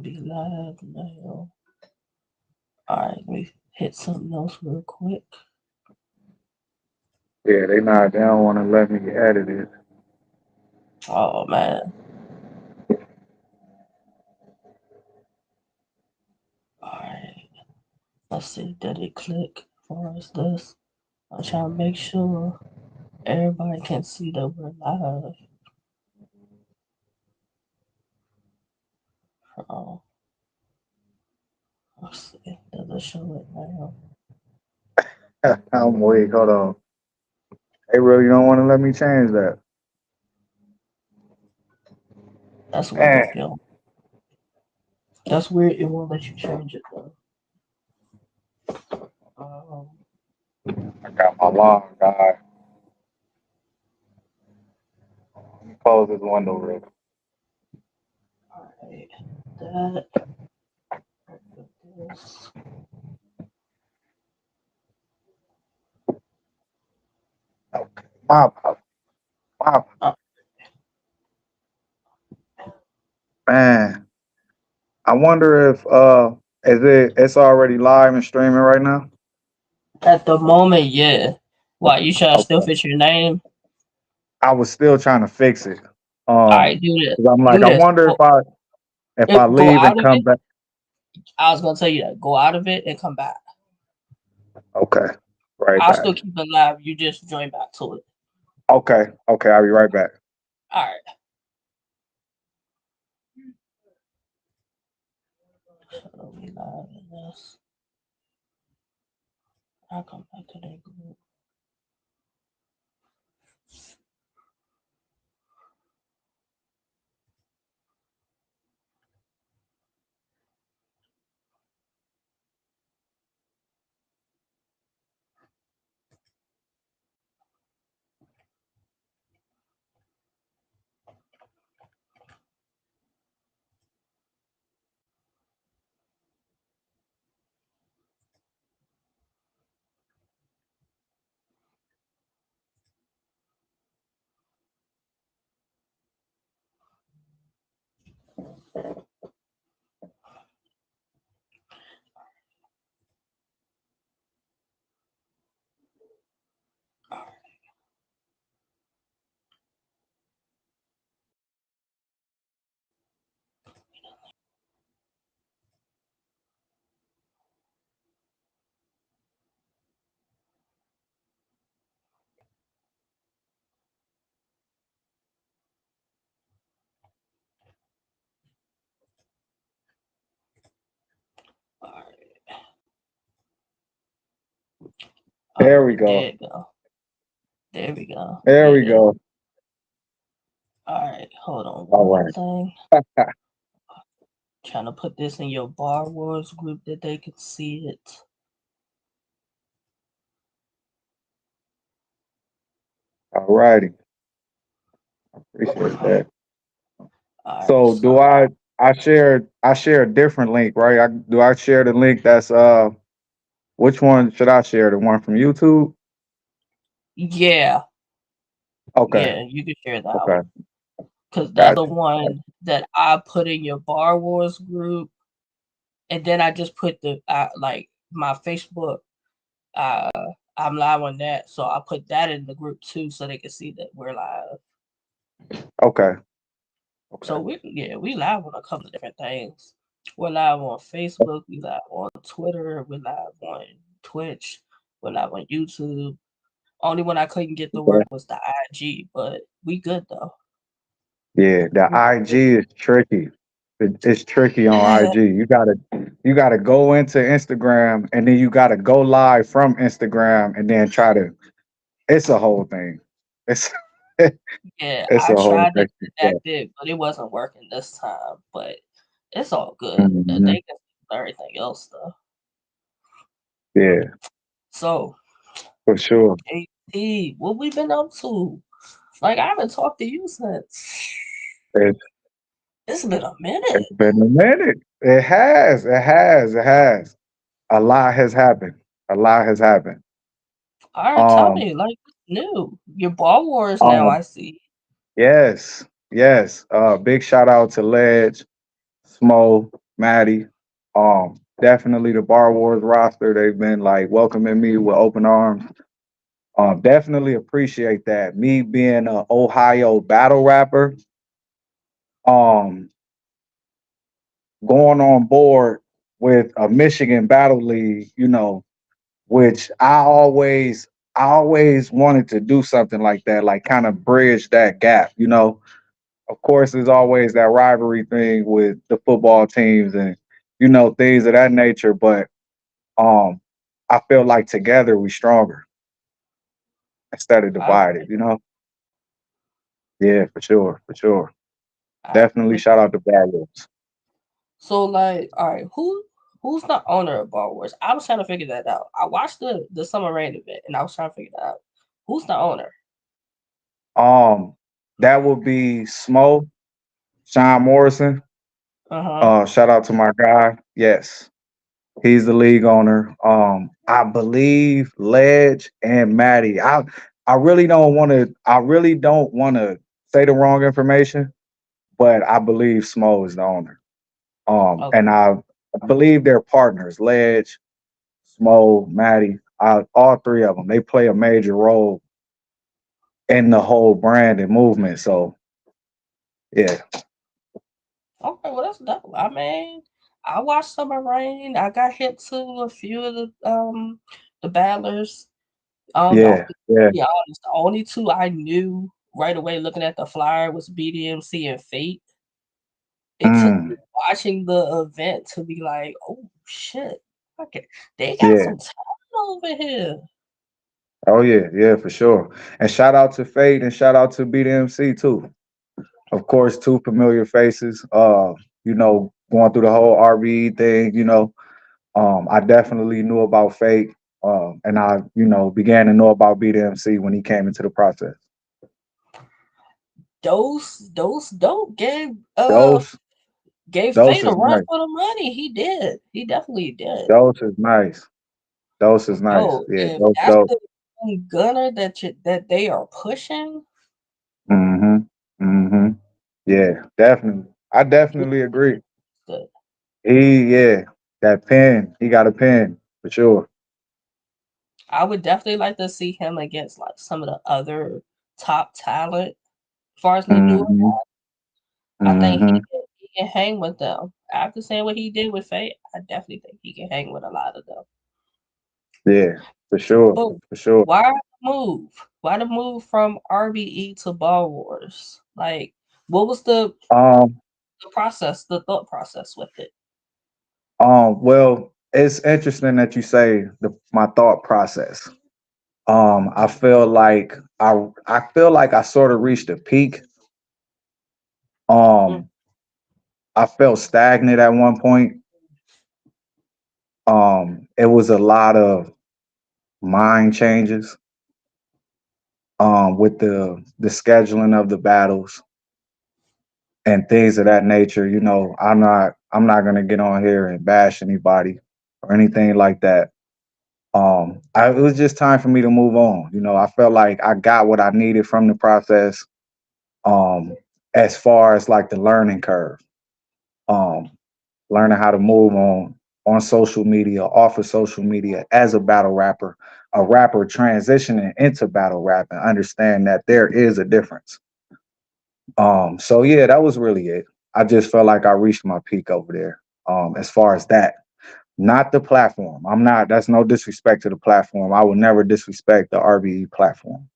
be live now. Alright, let me hit something else real quick. Yeah, they don't want to let me edit it. Oh man. Alright. Let's see, did it click as far as this? I'm trying to make sure everybody can see that we're live. Oh, let's see. Does it show it now? I'm wait, hold on. They really don't want to let me change that. That's weird. Man, Yo. That's weird. It won't let you change it though. Um, I got my alarm, guy. Let me close this window real quick. alright. That. This. Okay, my apologies. My apologies. Uh, Man, I wonder if it's already live and streaming right now. at the moment, yeah. Why you trying to still Okay. fit your name? I was still trying to fix it. Alright, do this. 'Cause I'm like, Do I this. wonder if I Go leave and out of come it. back. I was gonna tell you that. Go out of it and come back. Okay, right I'll back. still keep it live. You just join back to it. Okay, okay, I'll be right back. Alright. So we live in this. I'll come back to that group. Alright. There we Alright, go. there you go. There we go. There we Yeah. go. Alright, hold on All one right. thing. Trying to put this in your Bar Wars group that they can see it. All righty. Appreciate that. Alright, So do so I share a different link, right? I share the link that's which one should I share? The one from YouTube? yeah, Okay. yeah, you can share that Okay. one. Cause that's Got the you. one that I put in your Bar Wars group, and then I just put the like my Facebook. Uh, I'm live on that, so I put that in the group too, so they can see that we're live. Okay. So Okay. we live on a couple of different things. We're live on Facebook. We live on Twitter. We live on Twitch. We're live on YouTube. Only one I couldn't get to Okay. work was the IG, but we good though. Yeah, the We good. IG is tricky. It's tricky on IG. You gotta go into Instagram and then you gotta go live from Instagram and then try to. It's a whole thing. It's Yeah, it's I a whole tried to extra connect step. it, but it wasn't working this time. But it's all good. Mhm. They can do everything else though. Yeah, So, for sure. JT, what we been up to? Like I haven't talked to you since. It's It's been a it's minute. been a minute. It has. It has. It has. A lot has happened. A lot has happened. All right, tell Um. me, like what's new? Your ball wars now, Um. I see. Yes. Yes. Big shout out to Ledge, Smo. Maddie. Definitely the Bar Wars roster. They've been like welcoming me with open arms. Definitely appreciate that. Me being an Ohio battle rapper, um, going on board with a Michigan battle league, which I always wanted to do something like that, like kind of bridge that gap. Of course, there's always that rivalry thing with the football teams and things of that nature, but um I feel like together we stronger instead of I divided. Yeah, for sure, for sure. I Definitely agree. shout out to Bad Wolves. So like, all right, who's the owner of Bar Wars? I was trying to figure that out. I watched the Summer Rain event, and I was trying to figure that out. Who's the owner? Um, that would be Smo, Sean Morrison. Uh huh. Shout out to my guy. Yes, he's the league owner. I believe Ledge and Maddie. I really don't want to say the wrong information, but I believe Smo is the owner. And Okay. I believe they're partners. Ledge, Smo, Maddie, all three of them. They play a major role in the whole brand and movement. So yeah, Okay. Well, that's dope. I mean, I watched Summer Rain. I got hit to a few of the battlers. yeah, To yeah. be honest, the only two I knew right away looking at the flyer was BDMC and Fate. It took me Mm, watching the event to be like, oh shit, okay, they got yeah. some talent over here. Oh yeah, yeah, for sure. And shout out to Fade and shout out to BDMC too. Of course, two familiar faces. Going through the whole RBE thing. I definitely knew about Fate. And I began to know about BDMC when he came into the process. Those dope Those, gave those Fate a is run nice. for the money. He did. He definitely did. Those is nice. Those is nice. Yo, Yeah, if those that's dope. the gunner that they are pushing, Mm-hmm. Mm-hmm. Yeah, definitely. I he definitely agree. good. Yeah, that pen, he got a pen for sure. I would definitely like to see him against like some of the other top talent. As far as the newer, Mm-hmm. I think Mm-hmm. he can hang with them. After saying what he did with Fate, I definitely think he can hang with a lot of them. Yeah, for sure. But For sure. why the move? Why the move from RBE to Ball Wars? Like, what was Um, the process, the thought process with it? well, it's interesting that you say my thought process. I feel like I sort of reached a peak. Mm, Um, I felt stagnant at one point. It was a lot of mind changes with the scheduling of the battles and things of that nature. I'm not gonna get on here and bash anybody or anything like that. It was just time for me to move on. I felt like I got what I needed from the process. Um, as far as like the learning curve, um, learning how to move on social media, off of social media as a battle rapper, a rapper transitioning into battle rap, and understand that there is a difference. So yeah, that was really it. I just felt like I reached my peak over there. As far as that, not the platform. I'm not. That's no disrespect to the platform. I will never disrespect the RBE platform.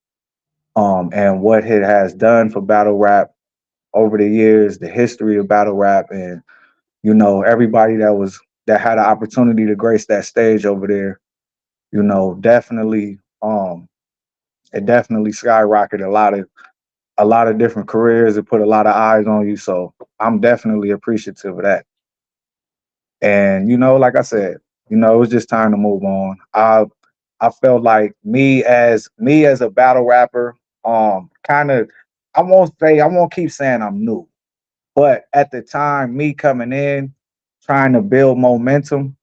And what it has done for battle rap over the years, the history of battle rap, and everybody that had an opportunity to grace that stage over there. Definitely. It definitely skyrocketed a lot of different careers. It put a lot of eyes on you. So I'm definitely appreciative of that. And like I said, it was just time to move on. I felt like me as a battle rapper, kind of I won't keep saying I'm new, but at the time, me coming in, trying to build momentum,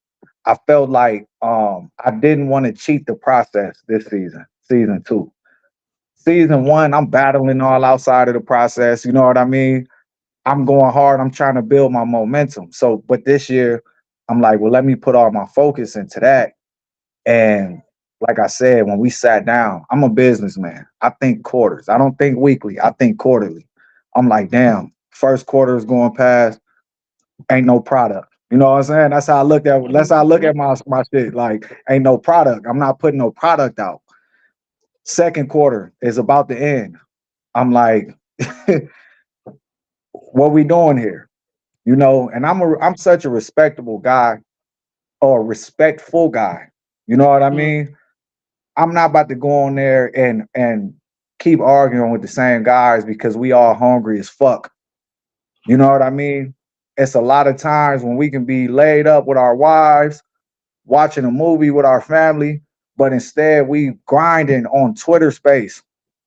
I felt like I didn't want to cheat the process this season two. Season one, I'm battling all outside of the process. You know what I mean? I'm going hard. I'm trying to build my momentum. So, but this year, I'm like, well, let me put all my focus into that. And like I said, when we sat down, I'm a businessman. I think quarters. I don't think weekly. I think quarterly. I'm like, damn, first quarter is going past, ain't no product. You know what I'm saying? That's how I look at. That's how I look Mhm. at my shit. Like, ain't no product. I'm not putting no product out. Second quarter is about to end. I'm like, what we doing here? You know, and I'm such a respectable guy or a respectful guy. You know what I Mhm. mean? I'm not about to go on there and keep arguing with the same guys because we all hungry as fuck. You know what I mean? It's a lot of times when we can be laid up with our wives, watching a movie with our family, but instead we grinding on Twitter space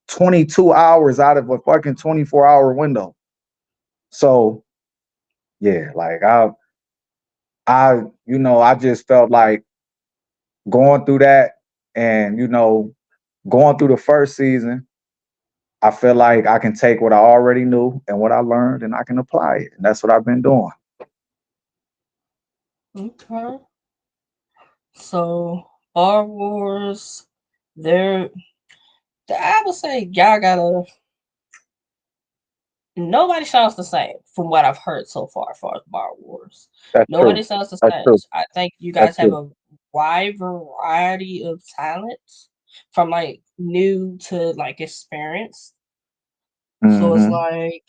22 hours out of a fucking 24-hour window. So yeah, like I just felt like going through that and going through the first season, I feel like I can take what I already knew and what I learned and I can apply it. And that's what I've been doing. Okay. So Star Wars, there. I would say y'all gotta. Nobody sounds the same from what I've heard so far as Star Wars. That's Nobody true. sounds the That's same. true. I think you That's guys have true. a wide variety of talents from like new to like experienced. So it's Mm-hmm. like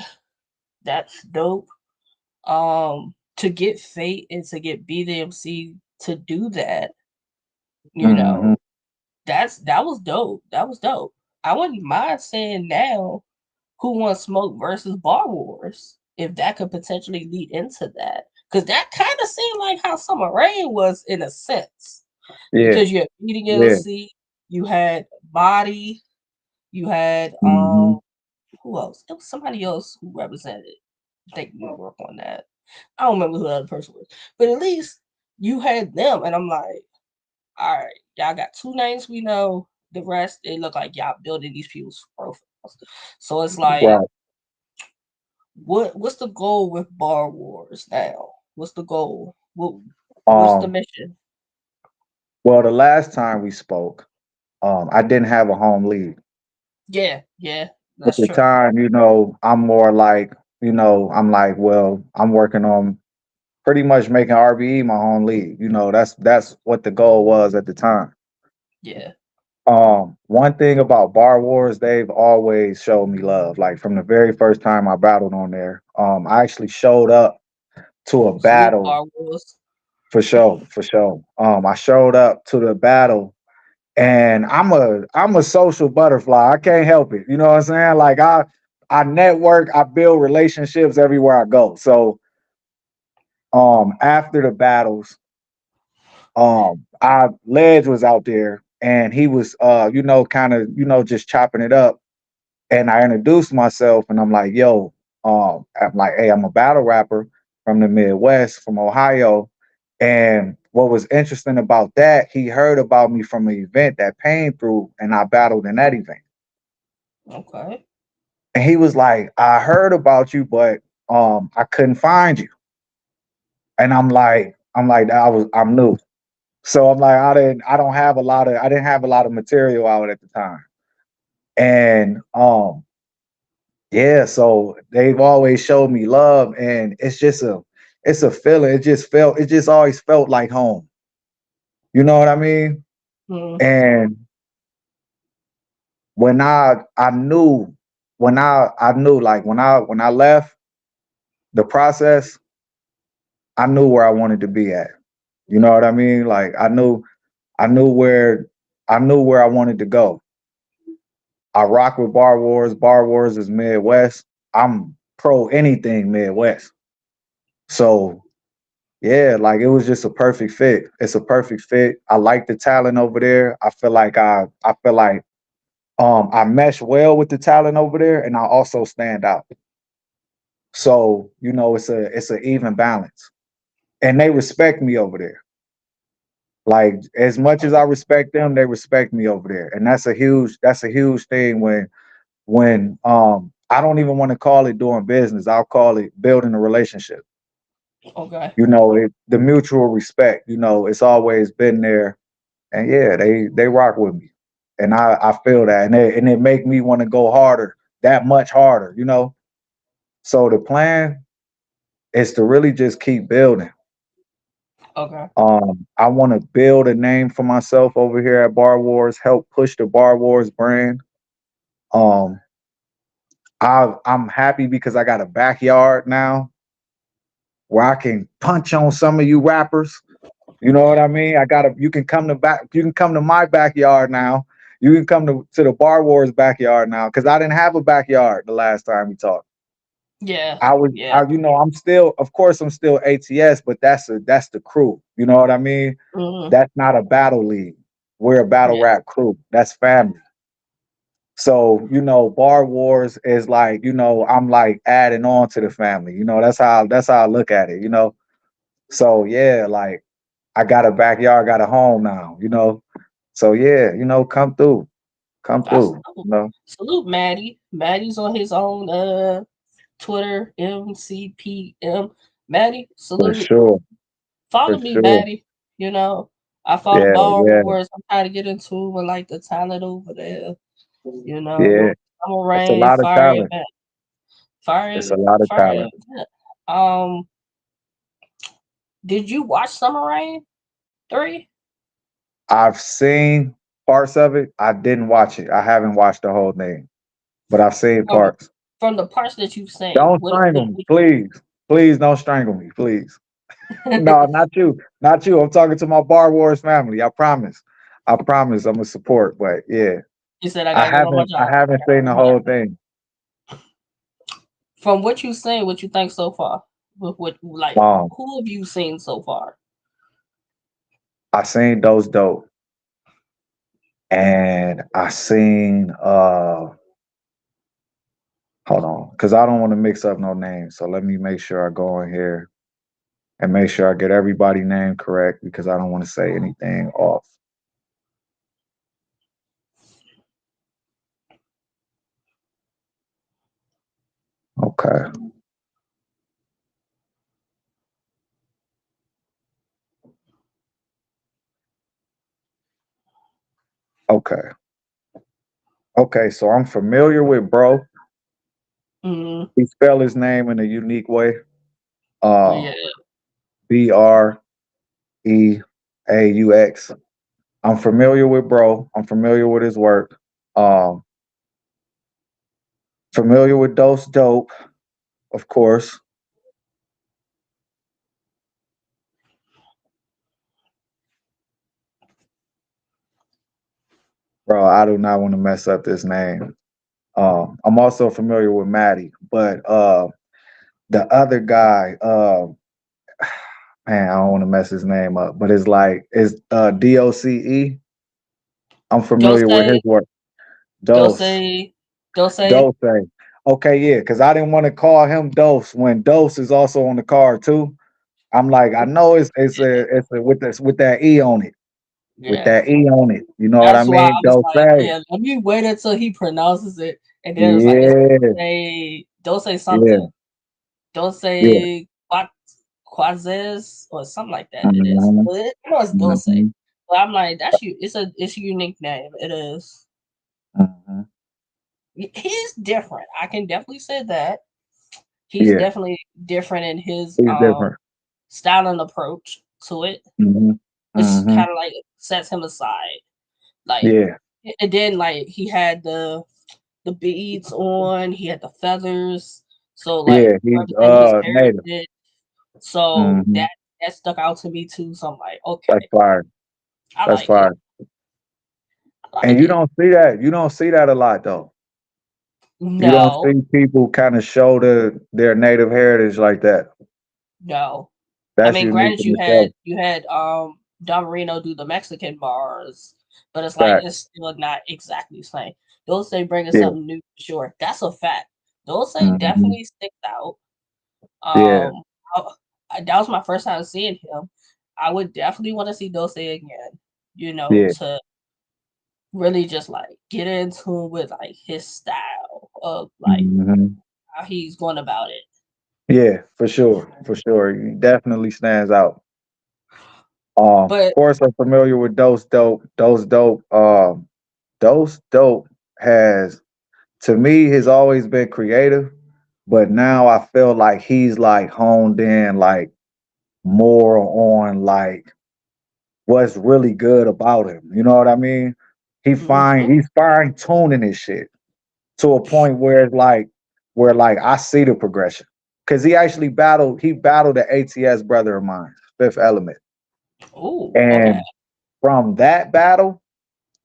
that's dope. To get Fate and to get BDMC to do that, you Mm-hmm. know, that was dope. That was dope. I wouldn't mind saying now who wants smoke versus Bar Wars if that could potentially lead into that. Because that kind of seemed like how Summer Rain was in a sense. Yeah. Because you had Yeah. BDLC, you had Body, you had Mm-hmm. who else? It was somebody else who represented. I think we work on that. I don't remember who the other person was. But at least you had them and I'm like, all right, y'all got two names we know. The rest, it look like y'all building these people's profiles. So it's like, Right. what's the goal with Bar Wars now? What's the goal? What's the Um, mission? well, the last time we spoke, I didn't have a home league. Yeah, yeah, At that's the true. time, I'm more like, I'm like, well, I'm working on pretty much making RBE my home league. That's what the goal was at the time. Yeah. One thing about Bar Wars, they've always showed me love. Like from the very first time I battled on there, I actually showed up to a Salute battle Bar Wars. for sure, for sure. I showed up to the battle, and I'm a social butterfly. I can't help it. You know what I'm saying? Like I network, I build relationships everywhere I go. So after the battles, I Ledge was out there, and he was kind of just chopping it up. And I introduced myself, and I'm like, yo, I'm like, hey, I'm a battle rapper from the Midwest, from Ohio. And what was interesting about that, he heard about me from an event that Pain threw, and I battled in that event. Okay. And he was like, I heard about you, but I couldn't find you. And I'm like, I'm new. So I'm like, I didn't have a lot of material out at the time. And yeah, so they've always showed me love, and it's a feeling. It just always felt like home. You know what I mean? Mm, And when I knew I knew like when I left the process, I knew where I wanted to be at. You know what I mean? Like I knew where I knew where I wanted to go. I rock with Bar Wars. Bar Wars is Midwest. I'm pro anything Midwest. So yeah, like it was just a perfect fit. It's a perfect fit. I like the talent over there. I feel like I mesh well with the talent over there, and I also stand out. So, it's a even balance. And they respect me over there. Like as much as I respect them, they respect me over there. And that's a huge thing when I don't even want to call it doing business. I'll call it building a relationship. Okay. The mutual respect. It's always been there, and yeah, they rock with me, and I feel that, and it make me want to go harder, that much harder. So the plan is to really just keep building. Okay. I want to build a name for myself over here at Bar Wars, help push the Bar Wars brand. Um, I'm happy because I got a backyard now where I can punch on some of you rappers. You know what I mean? You can come to my backyard now. You can come to the Bar Wars backyard now because I didn't have a backyard the last time we talked. Yeah. Yeah. I'm still, of course, I'm still ATS, but that's the crew. You know what I mean? Hmm. That's not a battle league. We're a battle Yeah. rap crew. That's family. So, Bar Wars is like, I'm like adding on to the family. That's how I look at it. So yeah, like I got a backyard, got a home now. So yeah, come through. Come That's through. dope. Salute Maddie. Maddie's on his own Twitter, MCPM. Maddie, For salute. sure. For Follow me, sure. Maddie. You know, I follow Yeah, Bar yeah, Wars. I'm trying to get into with like the talent over there. You know, yeah. Summer It's a Rain, lot of Fire talent. Event, It's a lot of Fire talent. Event. Um, did you watch Summer Rain 3? I've seen parts of it. I didn't watch it. I haven't watched the whole thing, but I've seen From parts. from the parts that you've seen, Don't strangle me, please. Please don't strangle me, please. No, not you. Not you. I'm talking to my Bar Wars family. I promise. I promise I'm a support. But yeah, you said I I gotta get on my haven't I job. I haven't gotta seen get the on my whole job. thing. From what you've seen, what you think so far? With what like Um, who have you seen so far? I seen those dope. And I seen hold on, because I don't want to mix up no names. So let me make sure I go in here and make sure I get everybody name correct because I don't want to say anything off. Okay. Okay. Okay. So I'm familiar with bro. Mm, He spell his name in a unique way. yeah. Breaux. I'm familiar with bro. I'm familiar with his work. Um, Familiar with Dose Dope, of course. Bro, I do not want to mess up this name. I'm also familiar with Maddie, but the other guy, man, I don't want to mess his name up, but DOCE. I'm familiar with his Dose, work. Dose, Dose, Dose. Dose. Okay, yeah, because I didn't want to call him Dose when Dose is also on the card too. I'm like, I know it's with that E on it, with Yeah. that E on it. You know what I That's why mean? I was Dose. like, yeah, let me wait until he pronounces it. And then it was like, Yeah, don't say yeah, something. Don't yeah. say Quazes or something like that. It is. Hmm. But I know it's Dose. Hmm. But I'm like, that's you. It's a unique name. It is. Hmm. He's different. I can definitely say that. He's Yeah, definitely different in his he's different. style and approach to it, Hmm. which Hmm. kind of like sets him aside. Like, Yeah, and then like he had the beads on, he had the feathers, so like yeah, he's represent his native. heritage. So Hmm. that stuck out to me too. So I'm like, That's okay, fire. I That's like it. fire. I And like you it. don't see that. You don't see that a lot though. You don't No, see people kind of show their native heritage like that. no. I That's mean, unique granted, in itself. you had Don Marino do the Mexican bars, but it's like Fact. it's still not exactly the same. Those say bringing Yeah. something new for sure. That's a fact. Those say Hmm. definitely sticks out. Yeah. Um, that was my first time seeing him. I would definitely want to see Dose again. You know, Yeah. to really just like get into with like his style. of like Hmm. how he's going about it. Yeah, for sure, for sure. He definitely stands out. Of But course, I'm familiar with Dose Dope. Dose Dope. Dose Dope has, to me, has always been creative, but now I feel like he's like honed in like more on like what's really good about him. You know what I mean? mhm. He's fine tuning his shit to a point where it's like where like I see the progression. Cause he battled the ATS brother of mine, Fifth Element. Oh, okay. And from that battle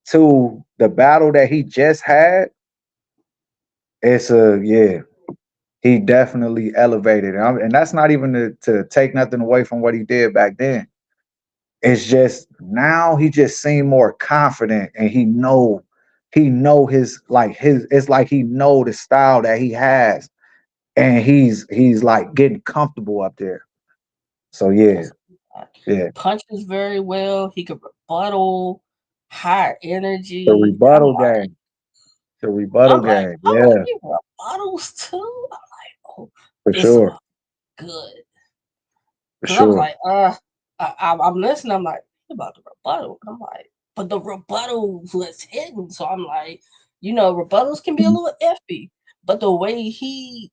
to the battle that he just had, it's a yeah, he definitely elevated. And that's not even to take nothing away from what he did back then. It's just now he just seemed more confident and he know his like his it's like he know the style that he has and he's like getting comfortable up there. So yeah, That's that. yeah. Punches very well. He could rebuttal, high The energy. rebuttal game. The rebuttal game. I'm like, Yeah, he rebuttals too. I'm like, oh, for it's sure. good. For Cause I was sure. like, I'm listening. I'm like, about the rebuttal. I'm like, but the rebuttal was hidden. So I'm like, rebuttals can be a little iffy. But the way he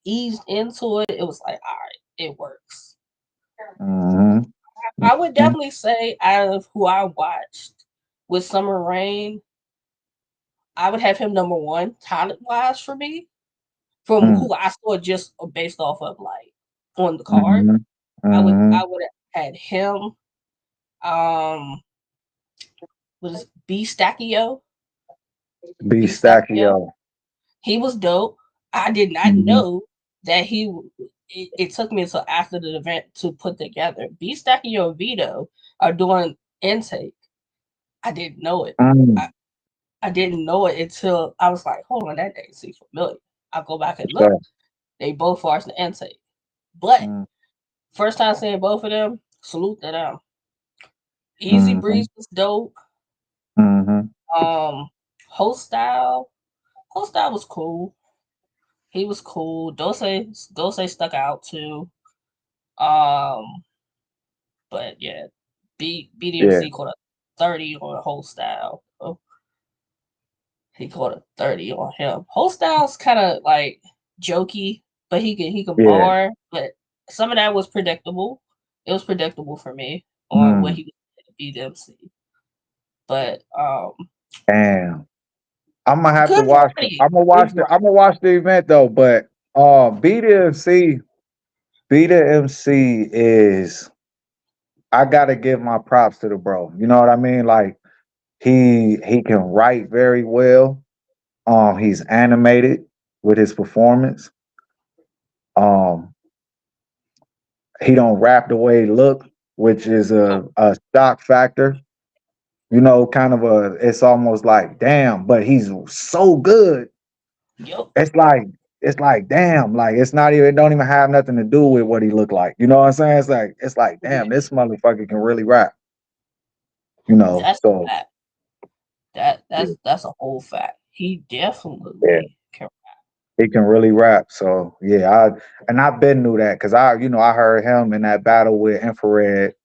eased into it, it was like, all right, it works. Hmm. I would definitely say out of who I watched with Summer Rain, I would have him number one talent wise for me from Hmm. who I saw just based off of like on the card. Hmm. I Hmm. would have had him. Um, was B Stackio. B B Stackio. Stackio. He was dope. I did not Hmm. know that he. It took me until after the event to put together. B Stackio and Vito are doing intake. I didn't know it. I, Mm. I didn't know it until I was like, hold on, that name seems familiar. I go back and look. So, They both are in the intake. But mm, first time seeing both of them, salute to them. Easy mhm, Breeze was dope. mhm. Um, host style, host style was cool. He was cool. Dose stuck out too. Um, but yeah, Yeah. BDMC caught a 30 on host style. Oh, he caught a 30 on him. Host style's kind of like jokey, but he can Yeah. bar. But some of that was predictable. It was predictable for me on what Mm. he was at BDMC. But Damn. I'm gonna have to good watch. variety. I'm gonna Good watch the. variety. I'm gonna watch the event though. But Beta MC, Beta MC is. I gotta give my props to the bro. You know what I mean? Like he can write very well. He's animated with his performance. Um, he don't rap the way he look, which is Nope. a stock factor. You know, kind of a. It's almost like damn, but he's so good. Yep. It's like it's like damn, like it's not even it don't even have nothing to do with what he looked like. You know what I'm saying? It's like Yeah. damn, this motherfucker can really rap. You know, That's so that. That yeah, that's a whole fact. He yeah, definitely can. he can really rap. So yeah, I've been knew that because I heard him in that battle with Infrared.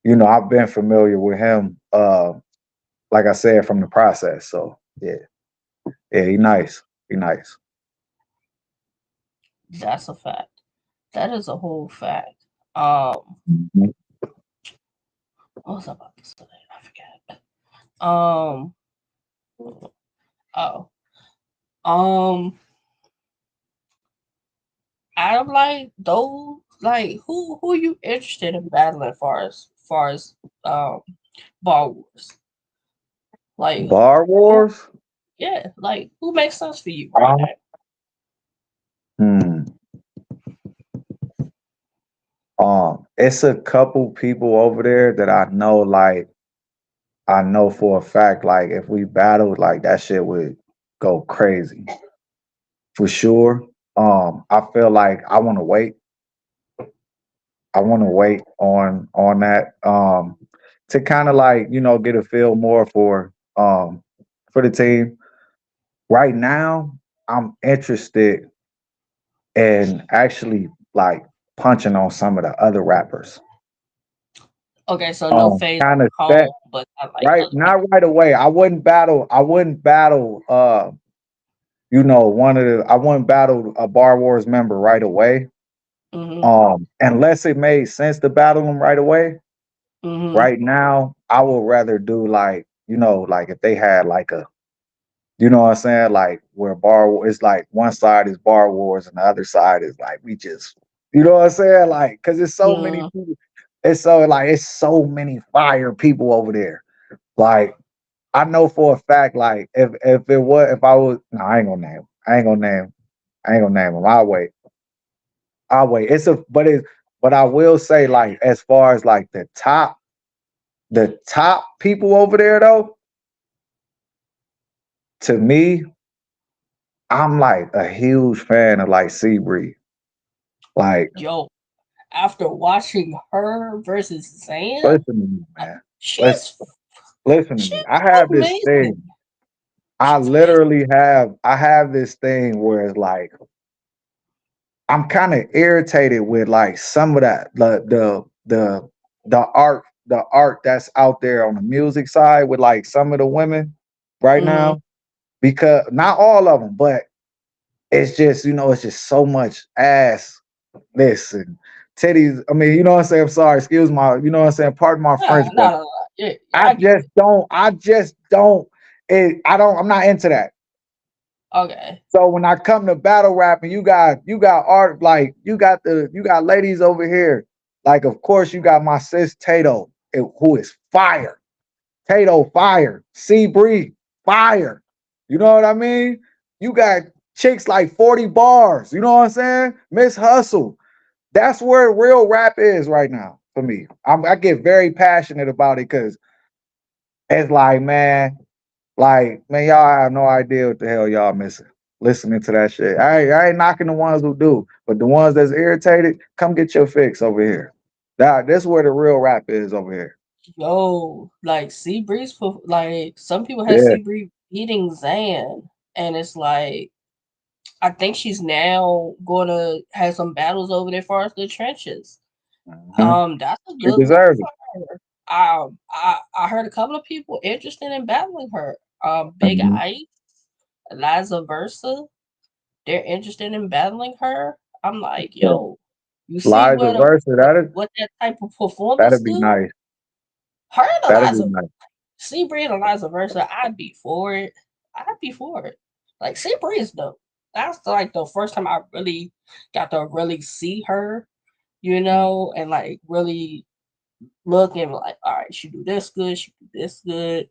I've been familiar with him. Like I said, from the process. So yeah, yeah, he nice. He nice. That's a fact. That is a whole fact. Um, Mhm. what was I about to say? I forget. Um, oh, um, out of like those, like who are you interested in battling? Far as um, Bar Wars, like Bar who? Wars. Yeah, like who makes sense for you right now? Hmm. It's a couple people over there that I know, like, I know for a fact, like, if we battled, like, that shit would go crazy for sure. I feel like I want to wait. I want to wait on that, to kind of like, get a feel more for the team right now. I'm interested in actually like punching on some of the other rappers. Okay, so no phase Kind of set home, but I like right, other not people. right away. I wouldn't battle I wouldn't battle a Bar Wars member right away. Mhm. Unless it made sense to battle them right away. Mhm. Right now, I would rather do like, like if they had like a, you know what I'm saying? Like where it's like one side is Bar Wars and the other side is like we just, you know what I'm saying? Like, cause it's so many Mhm. people. It's so many fire people over there. Like I know for a fact, like if I was, no, I ain't gonna name. I ain't gonna name them. I'll wait. I'll wait. But I will say, like, as far as like the top people over there though, to me, I'm like a huge fan of like Seabreeze. Like, Yo, after watching her versus Zan, listen to me, man. Listen, she's listen to me. she's I have this amazing. thing. She's amazing. I have this thing where it's like I'm kind of irritated with like some of that the art that's out there on the music side with like some of the women right Mhm. now, because not all of them, but it's just it's just so much ass this and titties. I mean, you know what I'm saying? I'm sorry, excuse my, you know what I'm saying? Pardon my Nah, French, but nah, nah, nah. Yeah, yeah, I get it. I just don't I'm not into that. Okay. So when I come to battle rap and you got art, like you got ladies over here. Like of course you got my sis Tato, who is fire. Tato fire. C Bree fire. You know what I mean? You got chicks like 40 bars. You know what I'm saying? Miss Hustle. That's where real rap is right now for me. I get very passionate about it because it's like, man, y'all have no idea what the hell y'all missing. Listening to that shit. I ain't knocking the ones who do, but the ones that's irritated, come get your fix over here. That's where the real rap is over here. Yo, like Sea Breeze, like some people have Yeah. Sea Breeze beating Zan, and it's like I think she's now going to have some battles over there for us the trenches. Mhm. That's a She good look deserves it. for her. I heard a couple of people interested in battling her. Big Mhm. Ice, Liza Versa, they're interested in battling her. I'm like, Yeah. yo, you see Liza versa, what that type of performance that'd be do? nice. Her and That'd be Eliza, nice. Seabree and Eliza Versa, I'd be for it. I'd be for it. Like Seabree is dope. That's like the first time I really got to really see her, and like really look and like, all right, she do this good, she do this good,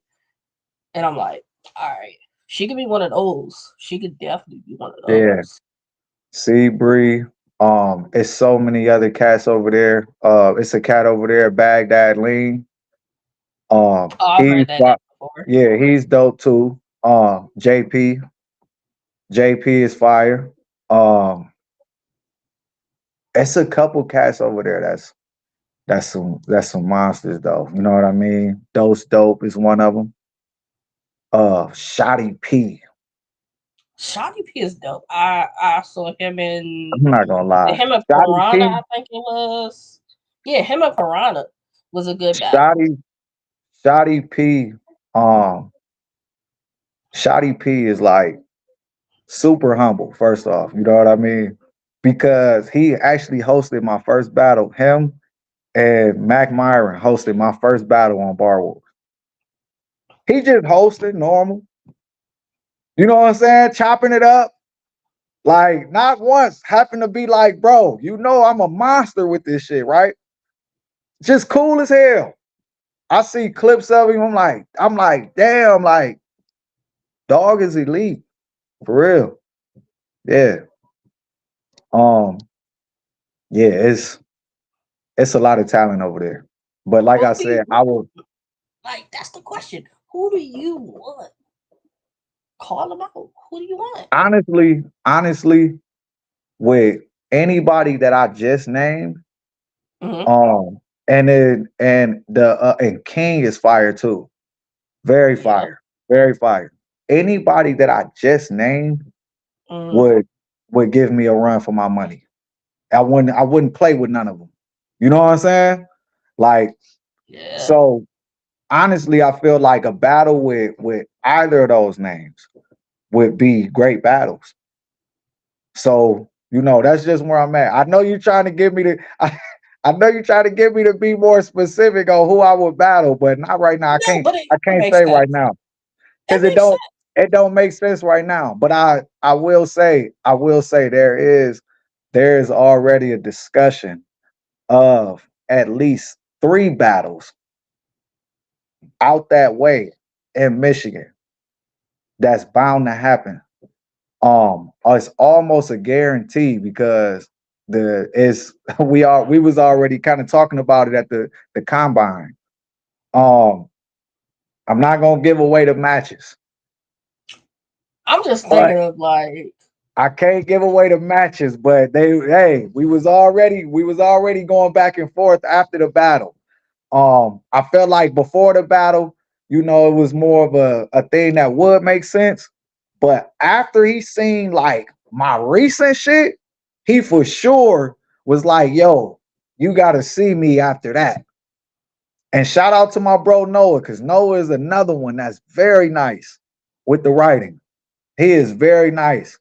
and I'm like, all right, she could be one of those. She could definitely be one of Yeah. those. Sea Bree. It's so many other cats over there. It's a cat over there, Baghdad Lean. Oh, I've He's heard that name before. yeah, he's dope too. JP is fire. Um, it's a couple cats over there that's some monsters though. You know what I mean? Dose Dope is one of them. Shotty P. Shotty P is dope. I saw I'm not gonna lie. him and Shotty Piranha, P. I think it was. Yeah, him and Piranha was a good battle. Shotty Shotty P. Um, Shotty P is like super humble. First off, you know what I mean? Because he actually hosted my first battle. Him and Mac Myron hosted my first battle on Bar Wars. He just hosted normal. You know what I'm saying? Chopping it up. Like, not once happened to be like, bro, I'm a monster with this shit, right? Just cool as hell. I see clips of him. I'm like, damn, like, dog is elite. For real. Yeah. Um, yeah, it's a lot of talent over there. But like But I who do you said, I want? will Like, that's the question. Who do you want? Call them out. Who do you want? honestly, with anybody that I just named, Hmm. um, and King is fire too. Very Yep. fire. Very fire. Anybody that I just named, Mm, would give me a run for my money. I wouldn't play with none of them. You know what I'm saying? Like, yeah. so honestly, I feel like a battle with either of those names would be great battles. So, that's just where I'm at. I know you're trying to get me to I know you're trying to get me to be more specific on who I would battle, but not right now. I No, can't but I it can't makes say right sense. now. It Because it makes don't sense. it don't make sense right now. But I will say there is already a discussion of at least three battles out that way in Michigan that's bound to happen. It's almost a guarantee because the is we was already kind of talking about it at the combine. Um, I'm not gonna give away the matches, I'm just but thinking of like, I can't give away the matches. But we was already going back and forth after the battle. I felt like before the battle, it was more of a thing that would make sense. But after he seen like my recent shit, he for sure was like, yo, you gotta see me after that. And shout out to my bro Noah, because Noah is another one that's very nice with the writing. He is very nice,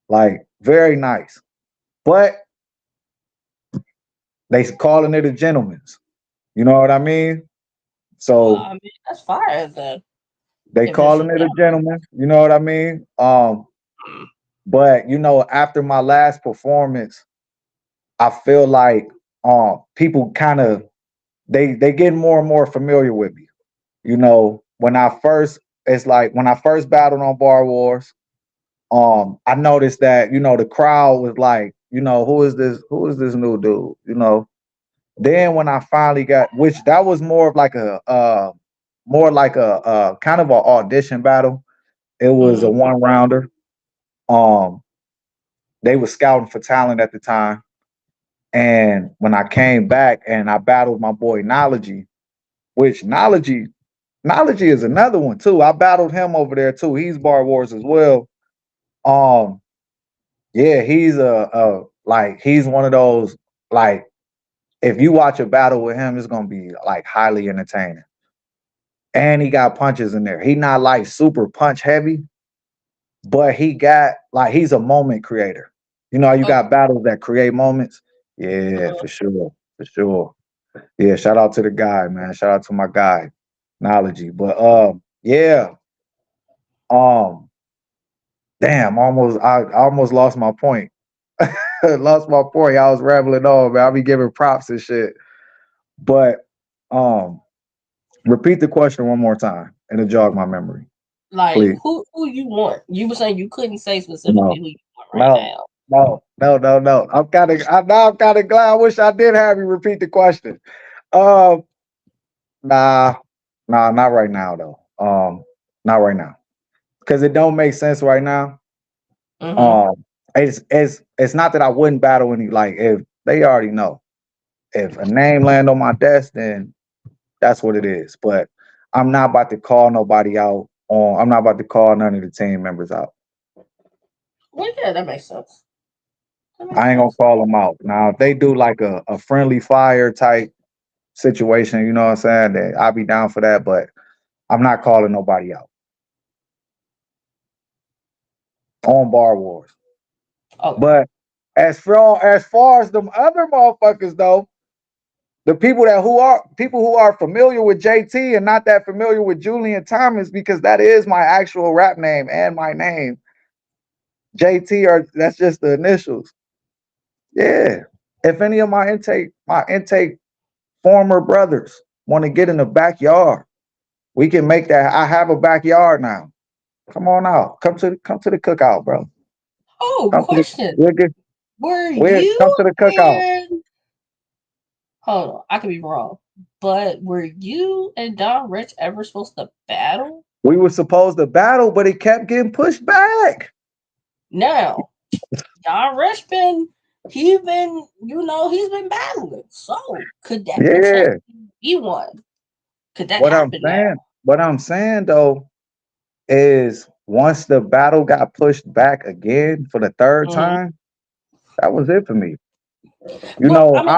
like very nice. But they calling it a gentleman's. You know what I mean? well, So I mean, that's fire then. they If it's a calling it a gentleman. You know what I mean? gentleman. But after my last performance, I feel like people kind of they get more and more familiar with me. When I first it's like when I first battled on Bar Wars, I noticed that the crowd was like, who is this new dude? Then when I finally got, which that was more of like a kind of an audition battle. It was a Mm, one rounder. Um, they were scouting for talent at the time. And when I came back and I battled my boy Knowledge, which Knowledge is another one too. I battled him over there too. He's Bar Wars as well. Um, yeah, he's like he's one of those, like, if you watch a battle with him, it's gonna be like highly entertaining. And he got punches in there. He not like super punch heavy, but he's a moment creator. You okay. got battles that create moments. Yeah, Uh, for sure, for sure. Yeah, shout out to the guy, man. Shout out to my guy, Knowledge. But yeah, um, damn, I almost lost my point. Lost my point. I was rambling on, man. I'll be giving props and shit. But um, repeat the question one more time and to jog my memory, like please. who you want? You were saying you couldn't say specifically No, who you want right no, now. no. I'm kind of glad. I wish I did have you repeat the question. Um, nah, not right now though. Not right now because it don't make sense right now. Mm-hmm. Um, it's not that I wouldn't battle any, like, if they already know. If a name land on my desk, then that's what it is. But I'm not about to call nobody out on. I'm not about to call none of the team members out. Well, yeah, that makes sense. That makes I ain't gonna sense. call them out. Now, if they do like a friendly fire type situation, you know what I'm saying? Then I'll be down for that. But I'm not calling nobody out on Bar Wars. Okay. But as far as them other motherfuckers though, the people who are familiar with JT and not that familiar with Julian Thomas, because that is my actual rap name and my name. JT, or that's just the initials. Yeah. If any of my intake former brothers want to get in the backyard, we can make that. I have a backyard now. Come on out. Come to the cookout, bro. Oh, Come to the question. we'll get Were we'll come you to the cookout. and hold on, I could be wrong. But were you and Don Rich ever supposed to battle? We were supposed to battle, but it kept getting pushed back. Now, Don Rich he's been battling. So could that potentially Yeah. be one? Could that What I'm happen now? saying, what I'm saying though is once the battle got pushed back again for the third Mm-hmm. time, that was it for me. You But know, I mean,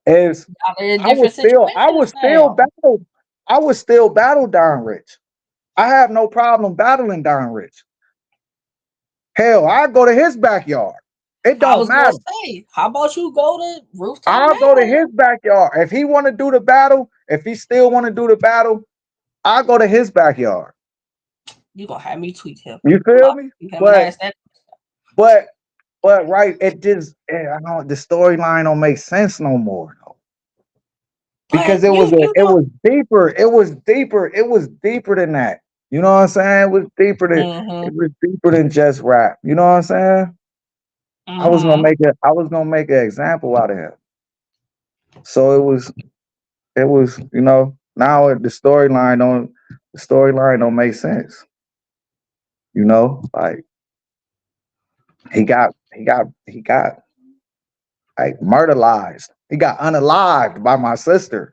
is y'all are in I was different still I situations was still now. battle I was still battle Don Rich. I have no problem battling Don Rich. Hell, I go to his backyard. It I don't was gonna matter. say, how about you go to Rooftop I'll go to his Mayhem? backyard. If he want to do the battle, if he still want to do the battle, I'll go to his backyard. You gonna have me tweet him? You I'm feel not me? tweet him and But ask that. but but right, it just I don't, the storyline don't make sense no more though. But Because it was you it know. was deeper. It was deeper than that. You know what I'm saying? Mm-hmm. It was deeper than just rap. You know what I'm saying? Mm-hmm. I was gonna make an example out of him. So it was, you know, now the storyline don't make sense. You know, like he got like murderized. He got unalived by my sister.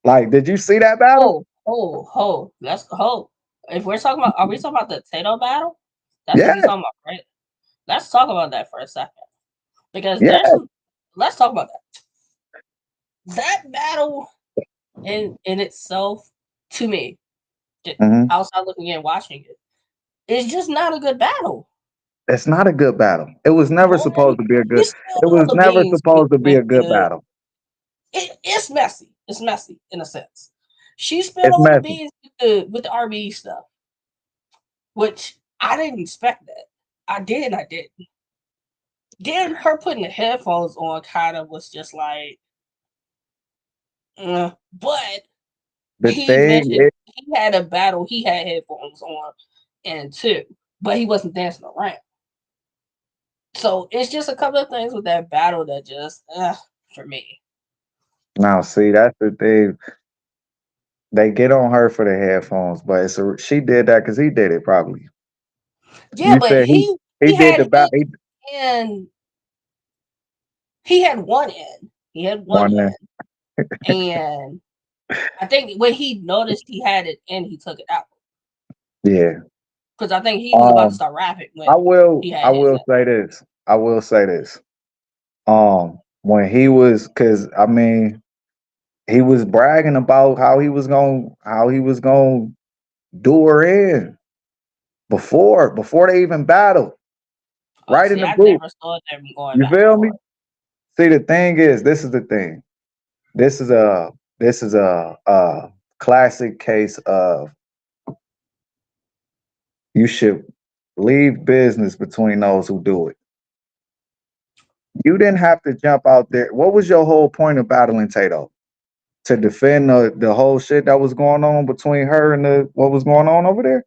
Like, did you see that battle? Let's hold. If we're talking about, are we talking about the Tato battle? That's what Yeah, we talking about, right? Let's talk about that for a second because there's yeah. some. Let's talk about that. That battle in itself, to me, Hmm. outside looking in, watching it, is just not a good battle. It's not a good battle. It was never One, supposed to be a he good. spilled It all was the never beans supposed to be with a good the. battle. It's messy. It's messy in a sense. She spilled It's all the messy. beans with the RBE stuff, which I didn't expect that. I did. I did. Then her putting the headphones on kind of was just like, but The he thing, mentioned he had a battle. He had headphones on, and too, but he wasn't dancing around. So it's just a couple of things with that battle that just, for me. now see, that's the thing. They get on her for the headphones, but she did that because he did it probably. Yeah, You but said he he did had the his battle. He and he had one in. He had one won that. in, and I think when he noticed he had it in, he took it out Yeah. because I think he was about to Um. start rapping when he I had his will in. say this. I will say this. When he was, because I mean, he was bragging about how he was gonna do her in before they even battled. Oh, Right in see, the I group. never saw them going You back and feel me? forth. See, the thing is, this is the thing. This is a this is a classic case of you should leave business between those who do it. You didn't have to jump out there. What was your whole point of battling Tato? To defend the whole shit that was going on between her and the what was going on over there?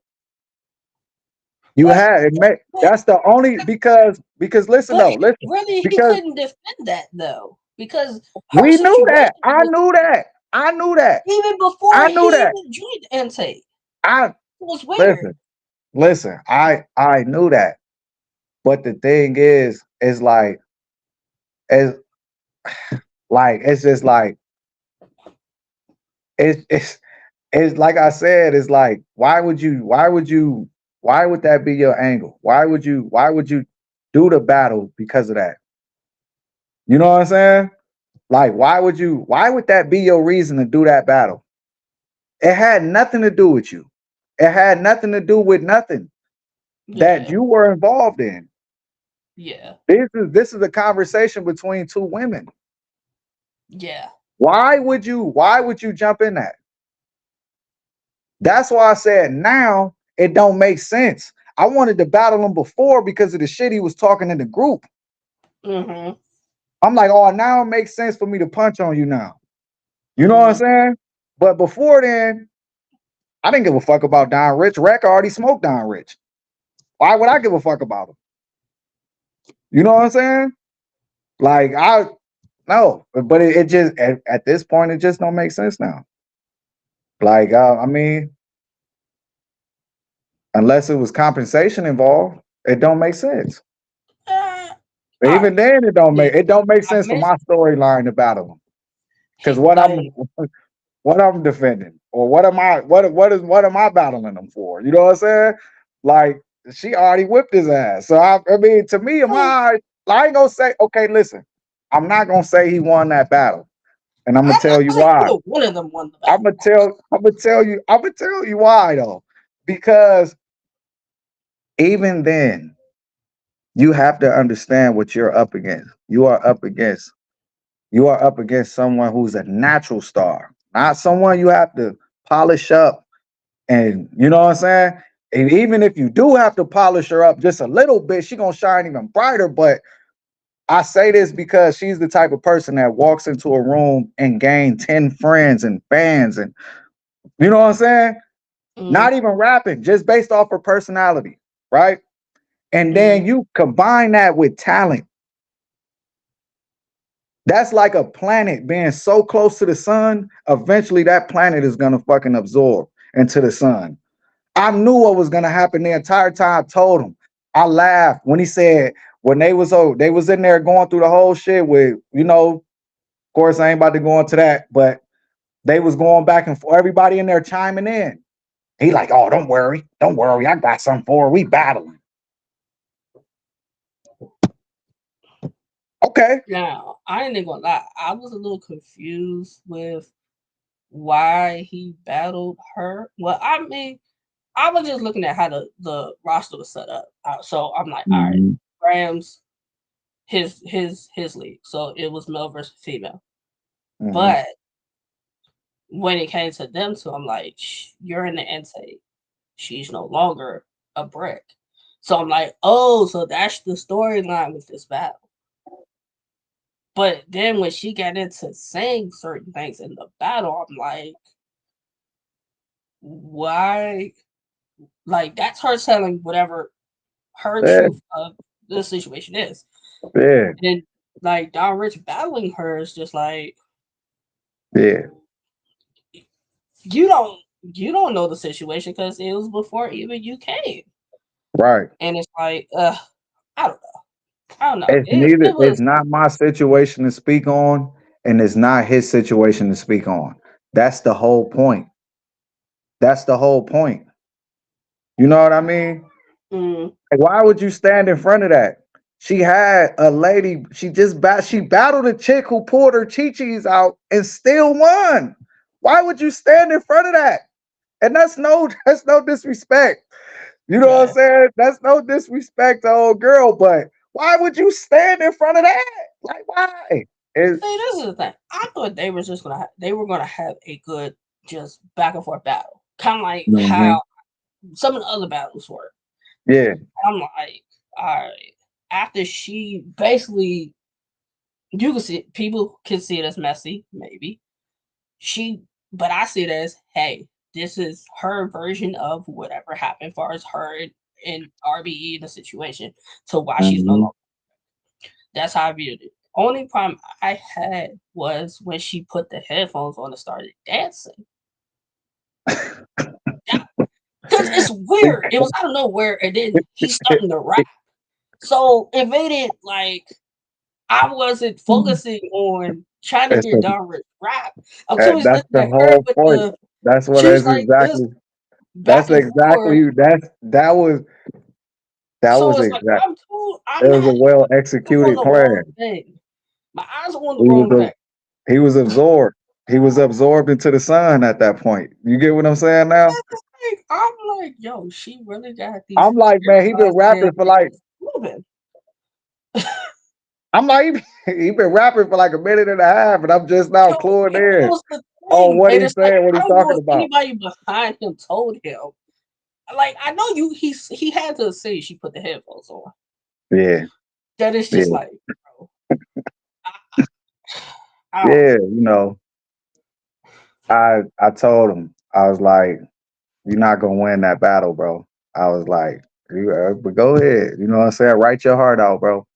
You But had it. but That's the only because listen but though, listen really, he because couldn't defend that though because her we knew situation that. I was knew that. I knew that. even before I knew he that. even joined intake. I It was weird. listen, listen. I knew that. But the thing is it's it's just like it's it's like I said, it's like why would that be your angle? Why would you do the battle because of that? You know what I'm saying? Like why would that be your reason to do that battle? It had nothing to do with you. It had nothing to do with nothing that Yeah, you were involved in. yeah, This is a conversation between two women. yeah, Why would you jump in that? That's why I said now it don't make sense. I wanted to battle him before because of the shit he was talking in the group. mm-hmm, I'm like, oh, now it makes sense for me to punch on you now. You know what I'm mm-hmm. saying? But before then, I didn't give a fuck about Don Rich. Rec already smoked Don Rich. Why would I give a fuck about him? You know what I'm saying? Like I no, but it just at this point it just don't make sense now. Like I mean, unless it was compensation involved, it don't make sense. Uh, all Even right. then, Yeah, it don't make I sense for missed my storyline to battle him because he. I mean, what I'm defending or what am I battling them for? You know what I'm saying? Like she already whipped his ass. So I mean, to me, in my Like, eyes, I ain't gonna say. Okay, listen, I'm not gonna say he won that battle, and I'm gonna I'm tell not you saying why. either one of them won the I'm battle. gonna tell. I'm gonna tell you why though, because even then, you have to understand what you're up against. You are up against someone who's a natural star, not someone you have to polish up. And you know what I'm saying? And even if you do have to polish her up just a little bit, she gonna shine even brighter. But I say this because she's the type of person that walks into a room and gain 10 friends and fans, and you know what I'm saying? Mm, Not even rapping, just based off her personality, right? And mm, then you combine that with talent. That's like a planet being so close to the sun. Eventually, that planet is gonna fucking absorb into the sun. I knew what was gonna happen the entire time. I told him. I laughed when he said when they was in there going through the whole shit with, of course I ain't about to go into that, but they was going back and forth, everybody in there chiming in. He like, oh, don't worry, I got something for her. We battling. Okay. now, I ain't even gonna lie. I was a little confused with why he battled her. Well, I mean, I was just looking at how the roster was set up. So I'm like, all right, Mm-hmm. Rams, his league. So it was male versus female. Mm-hmm. But when it came to them two, I'm like, you're in the intake. She's no longer a brick. So I'm like, oh, so that's the storyline with this battle. But then when she got into saying certain things in the battle, I'm like, why? Like that's her telling whatever her Yeah, truth of the situation is. yeah, And like Don Rich battling her is just like yeah. you don't you don't know the situation because it was before even you came. Right. And it's like, I don't know. I don't know. It's It it's was not my situation to speak on, and it's not his situation to speak on. That's the whole point. That's the whole point. You know what I mean? mm, Like, why would you stand in front of that? She had a lady, she battled a chick who pulled her chi-chis out and still won. Why would you stand in front of that? And that's no disrespect. You know what I'm yeah. saying? That's no disrespect to old girl, but why would you stand in front of that? Like why? It, See, this is the thing. I thought they were just they were gonna have a good just back and forth battle, kind of like Mhm. how some of the other battles were. Yeah, I'm like, all right. After she basically, you can see people can see it as messy, maybe she, but I see it as, hey, this is her version of whatever happened, as far as her and RBE in the situation, to why she's no mhm. longer. That's how I viewed it. Only problem I had was when she put the headphones on and started dancing. Because it's weird. It was out of nowhere, and then he's starting to rap. So it made it like I wasn't focusing on trying to It's hear a, Don Rich rap. I'm too busy that's listening the to her whole with point. the. That's what She's is like this exactly. back That's and forth. exactly that So was it's like exact. I'm It was a not well on executed the wrong plan. thing. My eyes are on the He was wrong thing. he was absorbed. He was absorbed into the sun at that point. You get what I'm saying now? Like, I'm like, yo, she really got these I'm like, man, he been earbuds in rapping for and like it's moving. I'm like, he been rapping for like a minute and a half, and I'm just now Yo, cluing and that in was the on thing. what And he's it's like saying, what I he's don't know talking if about. anybody behind him told him. Like I know he had to say she put the headphones on. Yeah, That is yeah, just like, bro, I don't yeah. know. I told him, I was like, you're not gonna win that battle, bro. I was like, but go ahead. You know what I'm saying? Write your heart out, bro.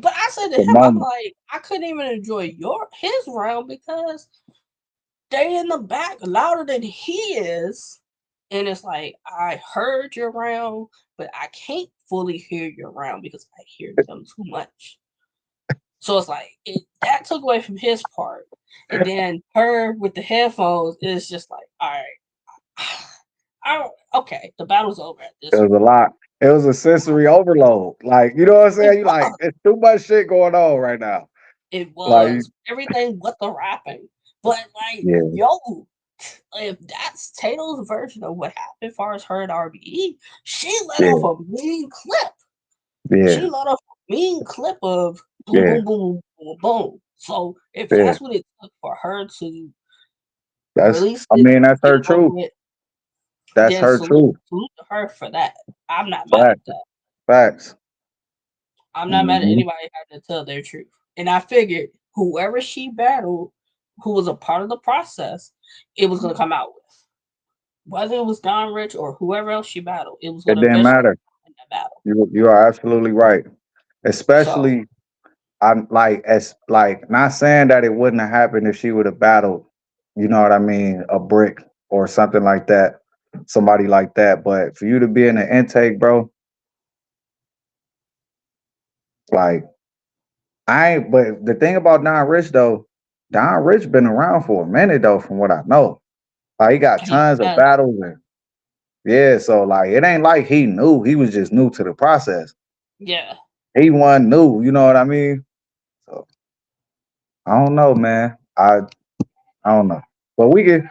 But I said to The him, I'm moment. like, I couldn't even enjoy his round because they in the back louder than he is. And it's like, I heard your round, but I can't fully hear your round because I hear them too much. So it's like that took away from his part. And then her with the headphones is just like, all right, I don't, okay, the battle's over at It this was a point. lot. It was a sensory overload. Like, you know what I'm It saying? You like, was. it's too much shit going on right now. It Like, was everything but the rapping. But like, yeah, yo, if that's Tato's version of what happened as far as her and RBE, she let off yeah, a mean clip. She yeah, let off a mean clip of boom, yeah, boom, boom, boom, boom. So if yeah. that's what it took for her to That's, release I it, mean, that's get her it over truth. with, That's then her truth. salute to her for that. I'm not mad at Facts. that. Facts. I'm not mad at Hmm. anybody having to tell their truth. And I figured whoever she battled, who was a part of the process, it was gonna come out with. Whether it was Don Rich or whoever else she battled, it was It gonna didn't eventually matter. come in that battle. You are absolutely right. So Especially, I'm like, as like, not saying that it wouldn't have happened if she would have battled, you know what I mean, a brick or something like that, somebody like that. But for you to be in the intake, bro, like, I ain't. But the thing about Don Rich though, Don Rich been around for a minute though, from what I know. Like, he got he tons of has, battles and yeah. So like, it ain't like he knew. He was just new to the process. yeah. He wasn't new. You know what I mean? So I don't know, man. I don't know. But we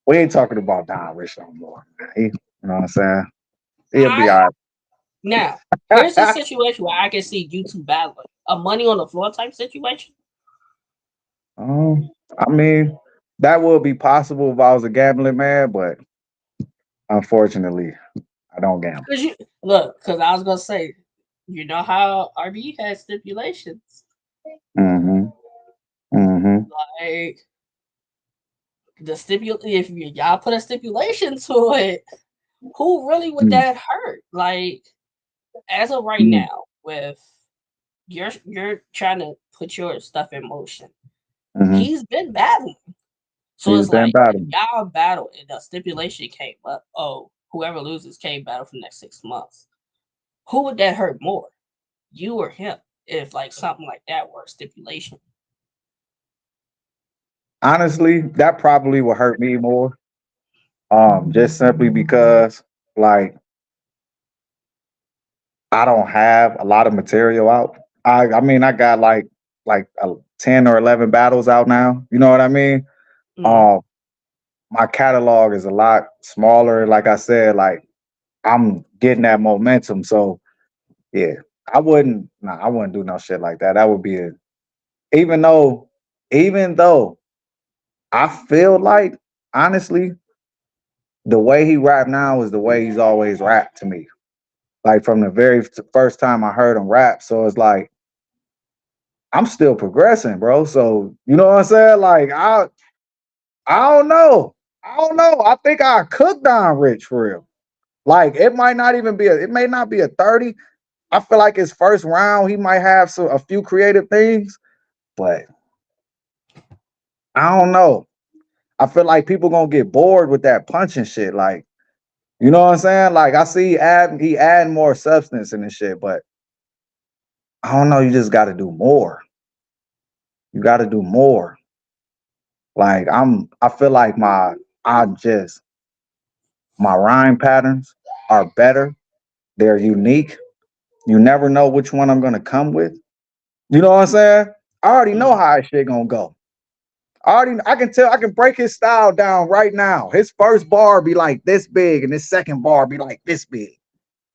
ain't talking about Don Rich no more, man. You know what I'm saying? He'll be I all now here's a right. situation where I can see you two battling a money on the floor type situation. I mean, that would be possible if I was a gambling man, but unfortunately, I don't gamble. Cause you look, cause I was gonna say, you know how RB has stipulations. Mm-hmm. Mm-hmm. Like if y'all put a stipulation to it, who really would that hurt? Like as of right Mm-hmm. now, with you're trying to put your stuff in motion. Mm-hmm. He's been battling. So He's it's been like if battling. y'all battle and the stipulation came up, oh, whoever loses came battle for the next 6 months. Who would that hurt more? You or him? If like something like that were a stipulation. Honestly, that probably would hurt me more. Just simply because like I don't have a lot of material out. I mean I got like 10 or 11 battles out now. You know what I mean? Mm. Um my catalog is a lot smaller. Like I said, like I'm getting that momentum. So yeah, I wouldn't do no shit like that. That would be a even though even though I feel like honestly, the way he rap now is the way he's always rapped to me. Like from the very first time I heard him rap. So it's like I'm still progressing, bro. So you know what I'm saying? Like I don't know. I don't know. I think I cooked Don Rich for real. Like it might not even be it may not be a 30. I feel like his first round, he might have a few creative things, but I don't know. I feel like people gonna get bored with that punching shit. Like, you know what I'm saying? Like I see he adding more substance in this shit, but I don't know. You just got to do more. You got to do more. Like I feel like I just my rhyme patterns are better. They're unique. You never know which one I'm gonna come with. You know what I'm saying? I already know Mm. how this shit gonna go. I can tell I can break his style down right now. His first bar be like this big, and his second bar be like this big.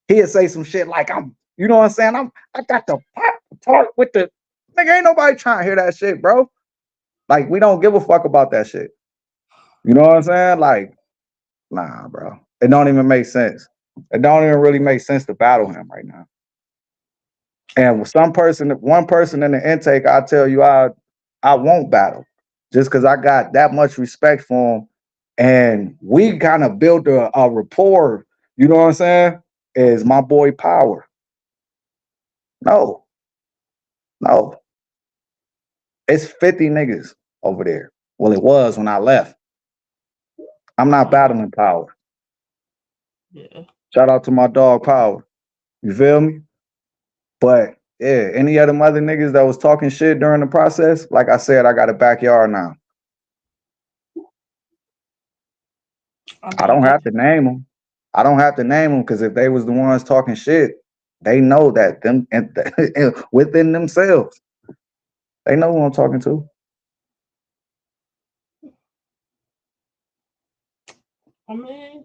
He'll say some shit like you know what I'm saying? I got the pop tart with the nigga. Ain't nobody trying to hear that shit, bro. Like we don't give a fuck about that shit. You know what I'm saying? Like, nah, bro. It don't even make sense. It don't even really make sense to battle him right now. And with one person in the intake, I tell you, I won't battle just because I got that much respect for him, and we kind of built a rapport. You know what I'm saying? Is my boy Power? No, no, it's 50 niggas over there. Well, it was when I left. I'm not Okay. battling Power. Yeah. Shout out to my dog Power. You feel me? But yeah, any of them other niggas that was talking shit during the process, like I said, I got a backyard now. I I mean, don't but have to name them. I don't have to name them because if they was the ones talking shit, they know that them and within themselves, they know who I'm talking to. I mean,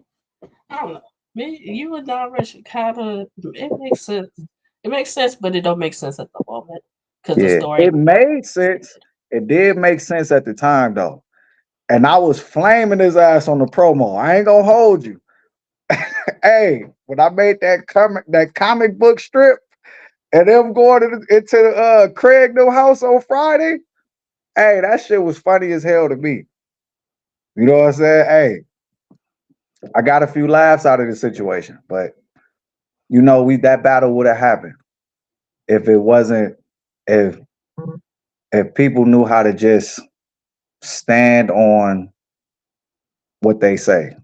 I don't know. Me, you and Dara should kind of. It makes sense. It makes sense, but it don't make sense at the moment because the Yeah, story. it made sense. It did make sense at the time though, and I was flaming his ass on the promo. I ain't gonna hold you. Hey, when I made that comic book strip and them going into Craig new house on Friday, hey, that shit was funny as hell to me. You know what I'm saying? Hey, I got a few laughs out of the situation, but we that battle would have happened if it wasn't if if people knew how to just stand on what they say.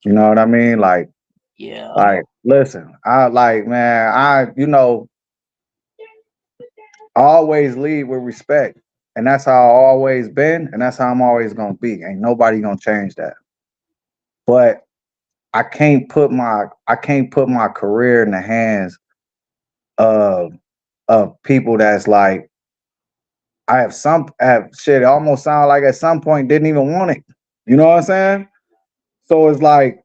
You know what I mean? Yeah, Like listen, I like man, I always lead with respect. And that's how I always been, and that's how I'm always gonna be. Ain't nobody gonna change that. But I can't put my career in the hands of people that's like I have shit almost sound like at some point didn't even want it. You know what I'm saying? So it's like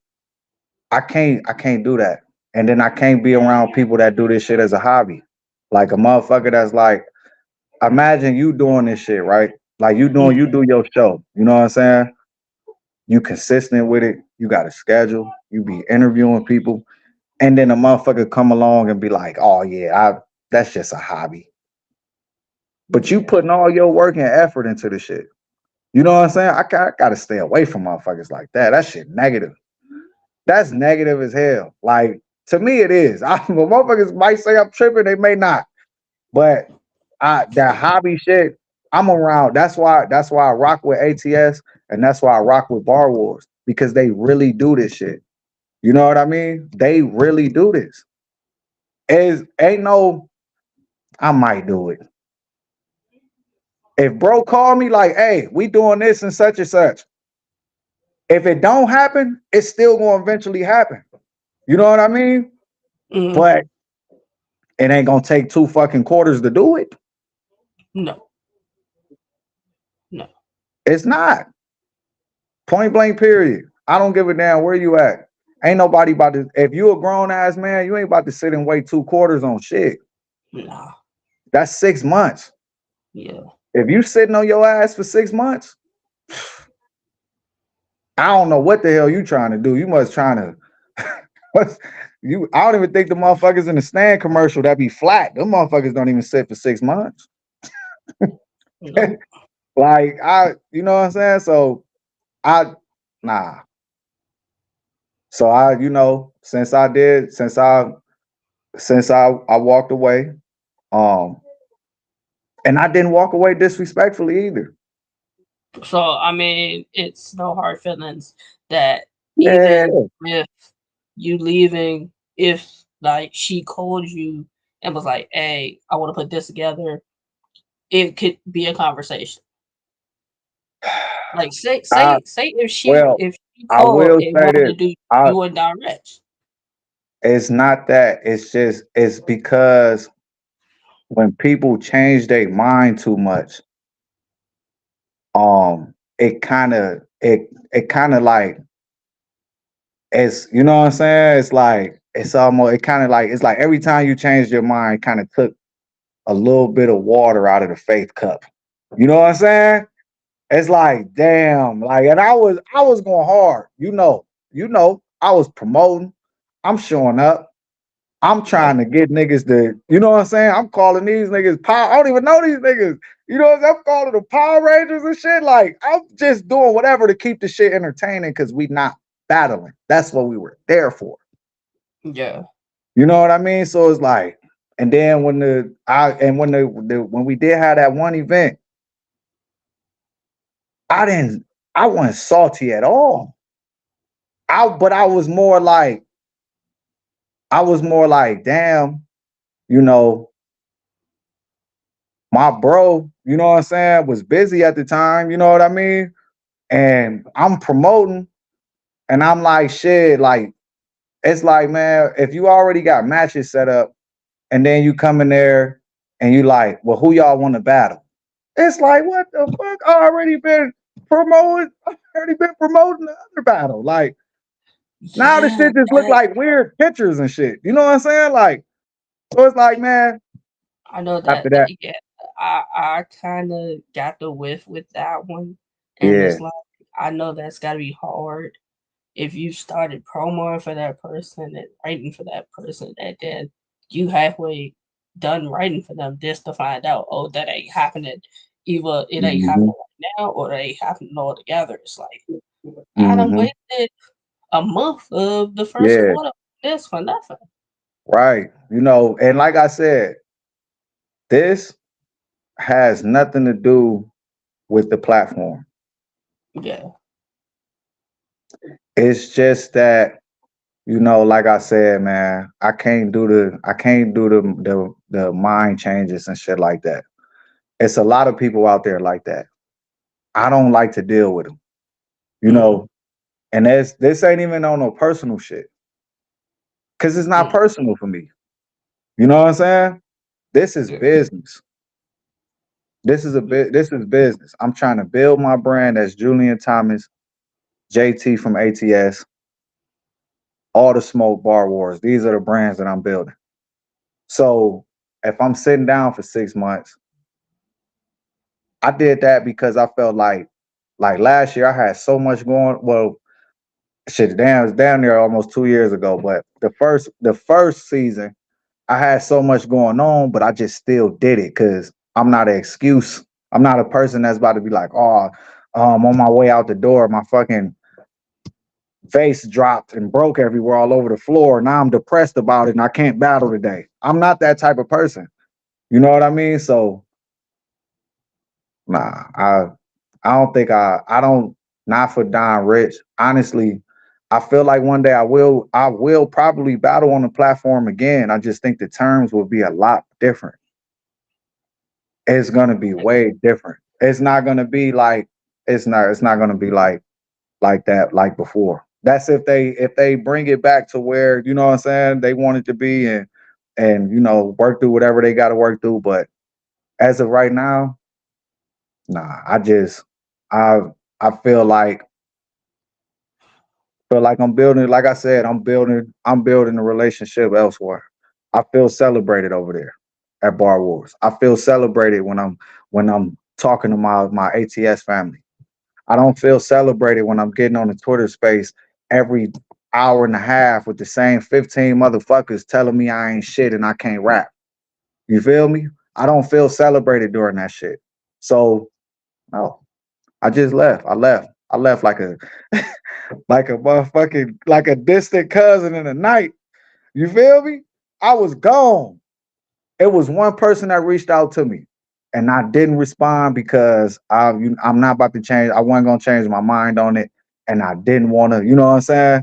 I can't do that. And then I can't be around people that do this shit as a hobby. Like a motherfucker that's like, imagine you doing this shit, right? Like you yeah, do your show. You know what I'm saying? You consistent with it. You got a schedule. You be interviewing people. And then a motherfucker come along and be like, oh yeah, that's just a hobby. But you yeah, putting all your work and effort into the shit. You know what I'm saying? I gotta stay away from motherfuckers like that. That shit negative. That's negative as hell. Like to me, it is. Well, motherfuckers might say I'm tripping, they may not. But that hobby shit, I'm around. That's why I rock with ATS and that's why I rock with Bar Wars because they really do this shit. You know what I mean? They really do this. Is ain't no I might do it. If bro call me like, hey, we doing this and such and such. If it don't happen, it's still gonna eventually happen. You know what I mean? mm, But it ain't gonna take two fucking quarters to do it. no, no, It's not. Point blank period. I don't give a damn where you at. Ain't nobody about to if you a grown ass man, you ain't about to sit and wait 2 quarters on shit. nah, That's 6 months. yeah, If you sitting on your ass for 6 months, I don't know what the hell you trying to do. You must trying to I don't even think the motherfuckers in the stand commercial that be flat. Them motherfuckers don't even sit for 6 months. no. Like you know what I'm saying? So I nah. So since I walked away, um, and I didn't walk away disrespectfully either. So I mean, it's no hard feelings that Yeah, even if you leaving, if like she called you and was like, "Hey, I want to put this together," it could be a conversation. Like I say well, if she I called will and say wanted to this. do I you and direct. It's not that. It's because when people change their mind too much, it kind of like it's you know what I'm saying. It's like it's almost it kind of like it's like every time you change your mind, kind of took a little bit of water out of the faith cup. You know what I'm saying? It's like damn, like, and I was going hard. I was promoting. I'm showing up. I'm Yeah, trying to get niggas to, you know what I'm saying? I'm calling these niggas power. I don't even know these niggas. You know what I'm saying? I'm calling them Power Rangers and shit. Like, I'm just doing whatever to keep the shit entertaining because we not battling. That's what we were there for. yeah, You know what I mean? So it's like, and then when we did have that one event, I didn't, I wasn't salty at all. But I was more like, damn, you know, my bro, you know what I'm saying, was busy at the time, you know what I mean? And I'm promoting, And I'm like, shit, like, it's like, man, if you already got matches set up and then you come in there and you like, well, who y'all want to battle? It's like, what the fuck? I already been promoted. I already been promoting the other battle. Like, now the Yeah, shit just look that like weird pictures and shit. You know what I'm saying? Like, so it's like, man, I know after that that, yeah, I kind of got the whiff with that one, and yeah. it's like I know that's got to be hard if you started promoing for that person and writing for that person, and then you halfway done writing for them just to find out, oh, that ain't happening. Either it ain't Hmm. happening right now, or it ain't happening altogether. It's like I done Hmm. wasted a month of the first Yeah, quarter of this for nothing. right. You know, and like I said, this has nothing to do with the platform. Yeah. It's just that, you know, like I said, man, I can't do the mind changes and shit like that. It's a lot of people out there like that. I don't like to deal with them, you Mm-hmm. know. And this ain't even on no personal shit, cause it's not Mm-hmm. personal for me. You know what I'm saying? This is Yeah. business. This is a bit. This is business. I'm trying to build my brand as Julian Thomas, JT from ATS, all the smoke bar wars. These are the brands that I'm building. So if I'm sitting down for 6 months, I did that because I felt like last year I had so much going. Well, shit, damn, it's down there almost 2 years ago. But the first season, I had so much going on, but I just still did it because I'm not an excuse. I'm not a person that's about to be like, oh, on my way out the door, my fucking vase dropped and broke everywhere all over the floor. Now I'm depressed about it and I can't battle today. I'm not that type of person. You know what I mean? So nah, I don't think I don't not for Don Rich. Honestly, I feel like one day I will probably battle on the platform again. I just think the terms will be a lot different. It's gonna be way different. It's not gonna be like it's not gonna be like that like before. That's if they bring it back to where, you know what I'm saying, they want it to be, and you know, work through whatever they gotta work through. But as of right now, nah, I I feel like I'm building, like I said, I'm building a relationship elsewhere. I feel celebrated over there at Bar Wars. I feel celebrated when I'm talking to my ATS family. I don't feel celebrated when I'm getting on the Twitter space every hour and a half with the same 15 motherfuckers telling me I ain't shit and I can't rap. You feel me? I don't feel celebrated during that shit. So no, I just left. I left. I left like a like a motherfucking like a distant cousin in the night. You feel me? I was gone. It was one person that reached out to me, and I didn't respond because I'm not about to change. I wasn't gonna change my mind on it, and I didn't want to. You know what I'm saying?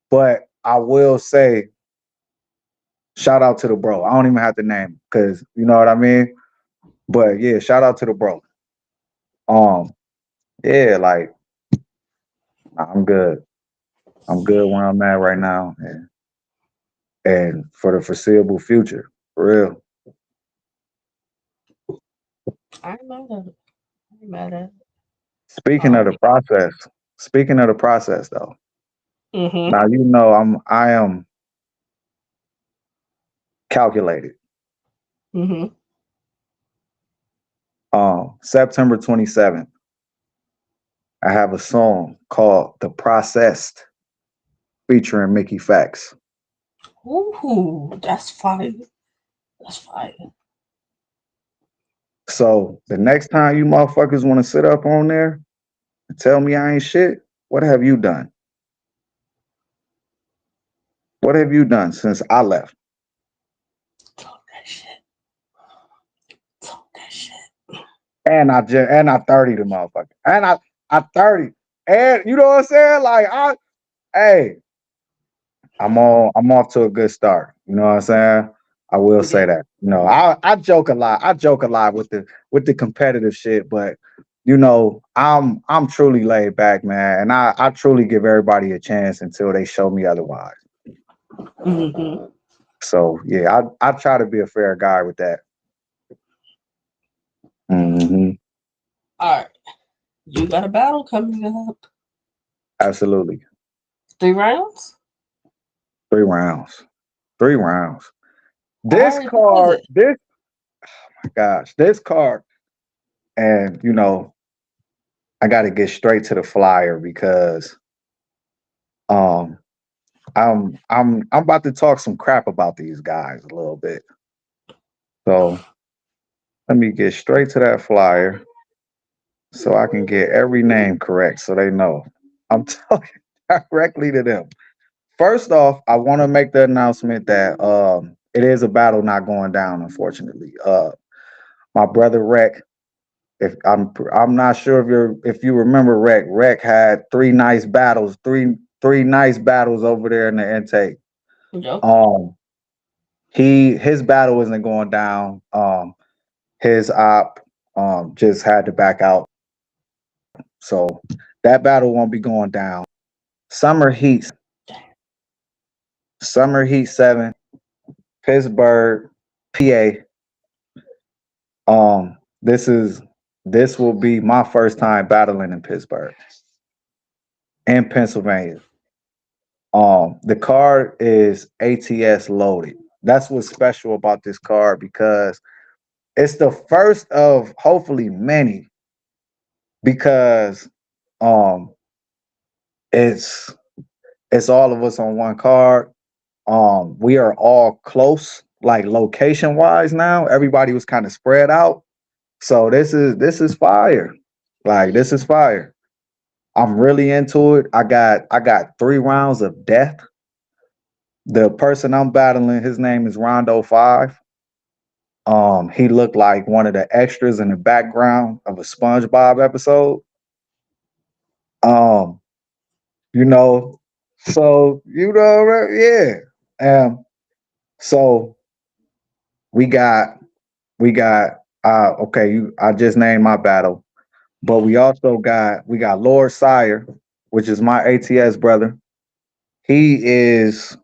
But I will say, shout out to the bro. I don't even have to name because you know what I mean. But yeah, shout out to the bro. Um, yeah, like I'm good. I'm good where I'm at right now, and for the foreseeable future, for real. I ain't mad at it. I ain't mad at it. Speaking of the process, speaking of the process though, Mm-hmm. now you know I am calculated. Mm-hmm. September 27th, I have a song called "The Processed" featuring Mickey Fax. Ooh, that's fire. That's fire. So the next time you motherfuckers want to sit up on there and tell me I ain't shit, what have you done? What have you done since I left? Talk that shit. Talk that shit. And I 30 the motherfucker. And I 30. And you know what I'm saying? Like hey, I'm off to a good start. You know what I'm saying? I will Yeah. say that. You know, I joke a lot. I joke a lot with the competitive shit, but I'm truly laid back, man, and I truly give everybody a chance until they show me otherwise. Hmm. So yeah, I try to be a fair guy with that. Hmm. All right, you got a battle coming up. Absolutely. 3 rounds. 3 rounds. 3 rounds. All This right, who is card, it? this gosh, this card, and I got to get straight to the flyer because um I'm about to talk some crap about these guys a little bit. So let me get straight to that flyer so I can get every name correct so they know I'm talking directly to them. First off, I want to make the announcement that it is a battle not going down, unfortunately. My brother Rec, if I'm not sure if you remember Rec. Rec had three nice battles over there in the intake. Yep. Um his battle isn't going down. His op just had to back out. So that battle won't be going down. Summer Heat Summer Heat 7, Pittsburgh, PA. Um, this is this will be my first time battling in Pittsburgh and Pennsylvania. The card is ATS loaded. That's what's special about this card because it's the first of hopefully many because um it's it's all of us on one card. We are all close, like location wise now. Everybody was kind of spread out. So this is fire. Like this is fire. I'm really into it. I got 3 rounds of death. The person I'm battling, his name is Rondo Five. He looked like one of the extras in the background of a SpongeBob episode. Um, you know, so yeah. So we got we got okay, I just named my battle, but we got Lord Sire, which is my ATS brother. He is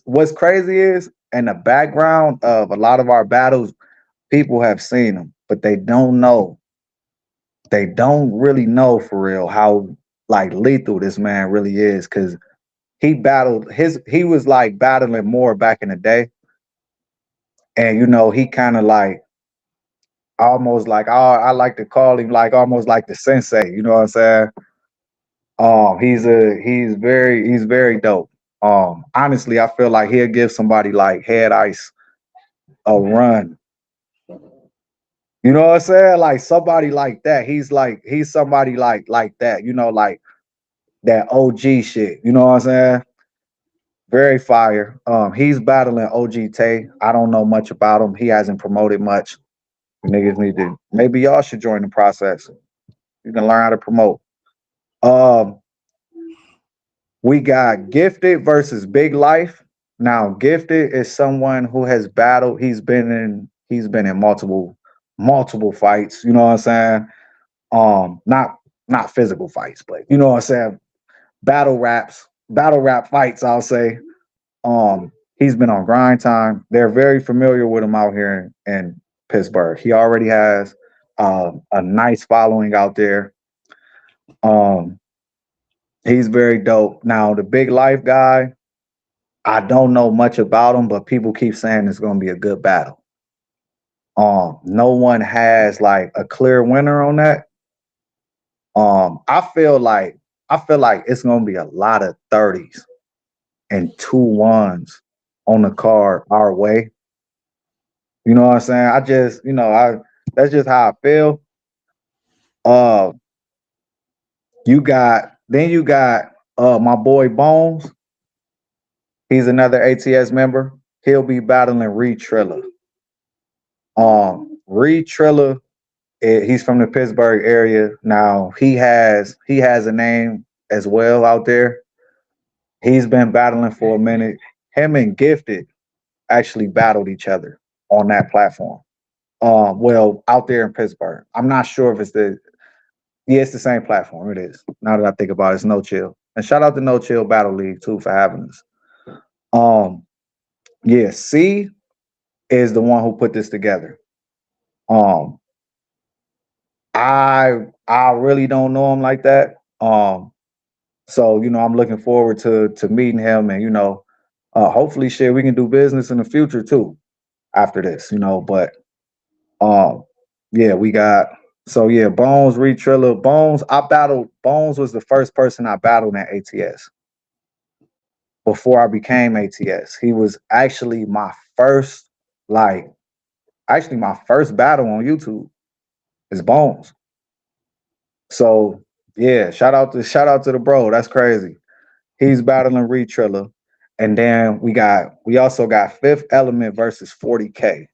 what's crazy is in the background of a lot of our battles, people have seen him, but they don't really know for real how like lethal this man really is because he was like battling more back in the day. And he kind of like almost like I like to call him like almost like the sensei, you know what I'm saying? He's very dope. Honestly, I feel like he'll give somebody like Head Ice a run. You know what I'm saying? Like somebody like that. He's somebody like that, like that OG shit. You know what I'm saying? Very fire. He's battling OG Tay. I don't know much about him. He hasn't promoted much. Niggas need to maybe y'all should join the process. You can learn how to promote. Um, we got Gifted versus Big Life. Now, Gifted is someone who has battled. He's been in multiple fights. You know what I'm saying? Not physical fights, but you know what I'm saying. Battle rap fights. I'll say. He's been on grind time. They're very familiar with him out here in Pittsburgh. He already has a nice following out there. Um, he's very dope. Now, the Big Life guy, I don't know much about him, but people keep saying it's going to be a good battle. No one has like a clear winner on that. I feel like it's going to be a lot of 30s and 2 1s on the card our way. You know what I'm saying? I that's just how I feel. Uh, you got my boy Bones. He's another ATS member. He'll be battling Reed Triller. Reed Triller, he's from the Pittsburgh area. Now he has a name as well out there. He's been battling for a minute. Him and Gifted actually battled each other on that platform. Well, out there in Pittsburgh. I'm not sure if it's it's the same platform. It is. Now that I think about it, it's No Chill. And shout out to No Chill Battle League too for having us. Um, yeah, C is the one who put this together. Um, I really don't know him like that. So I'm looking forward to meeting him, and hopefully, shit, we can do business in the future too after this. But um, yeah, we got so yeah, Bones, Reed Triller, Bones. I battled Bones was the first person I battled in ATS before I became ATS. He was actually like my first battle on YouTube is Bones. So yeah, shout out to the bro. That's crazy. He's battling Reed Triller. And then we also got Fifth Element versus 40K.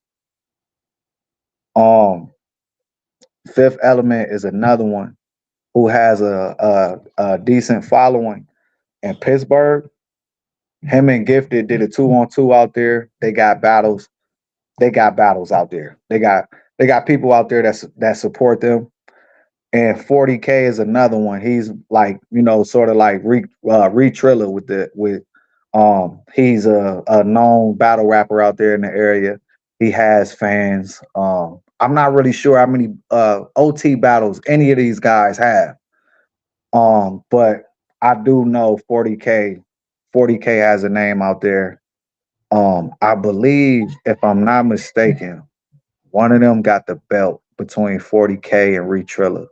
Um, Fifth Element is another one who has a decent following in Pittsburgh. Him and Gifted did a 2-on-2 out there. They got battles. They got battles out there. They got people out there that support them. And 40K is another one. He's like, sort of like Triller with he's a known battle rapper out there in the area. He has fans. I'm not really sure how many OT battles any of these guys have. But I do know 40K. 40K has a name out there. I believe, if I'm not mistaken, one of them got the belt between 40K and Reed Triller.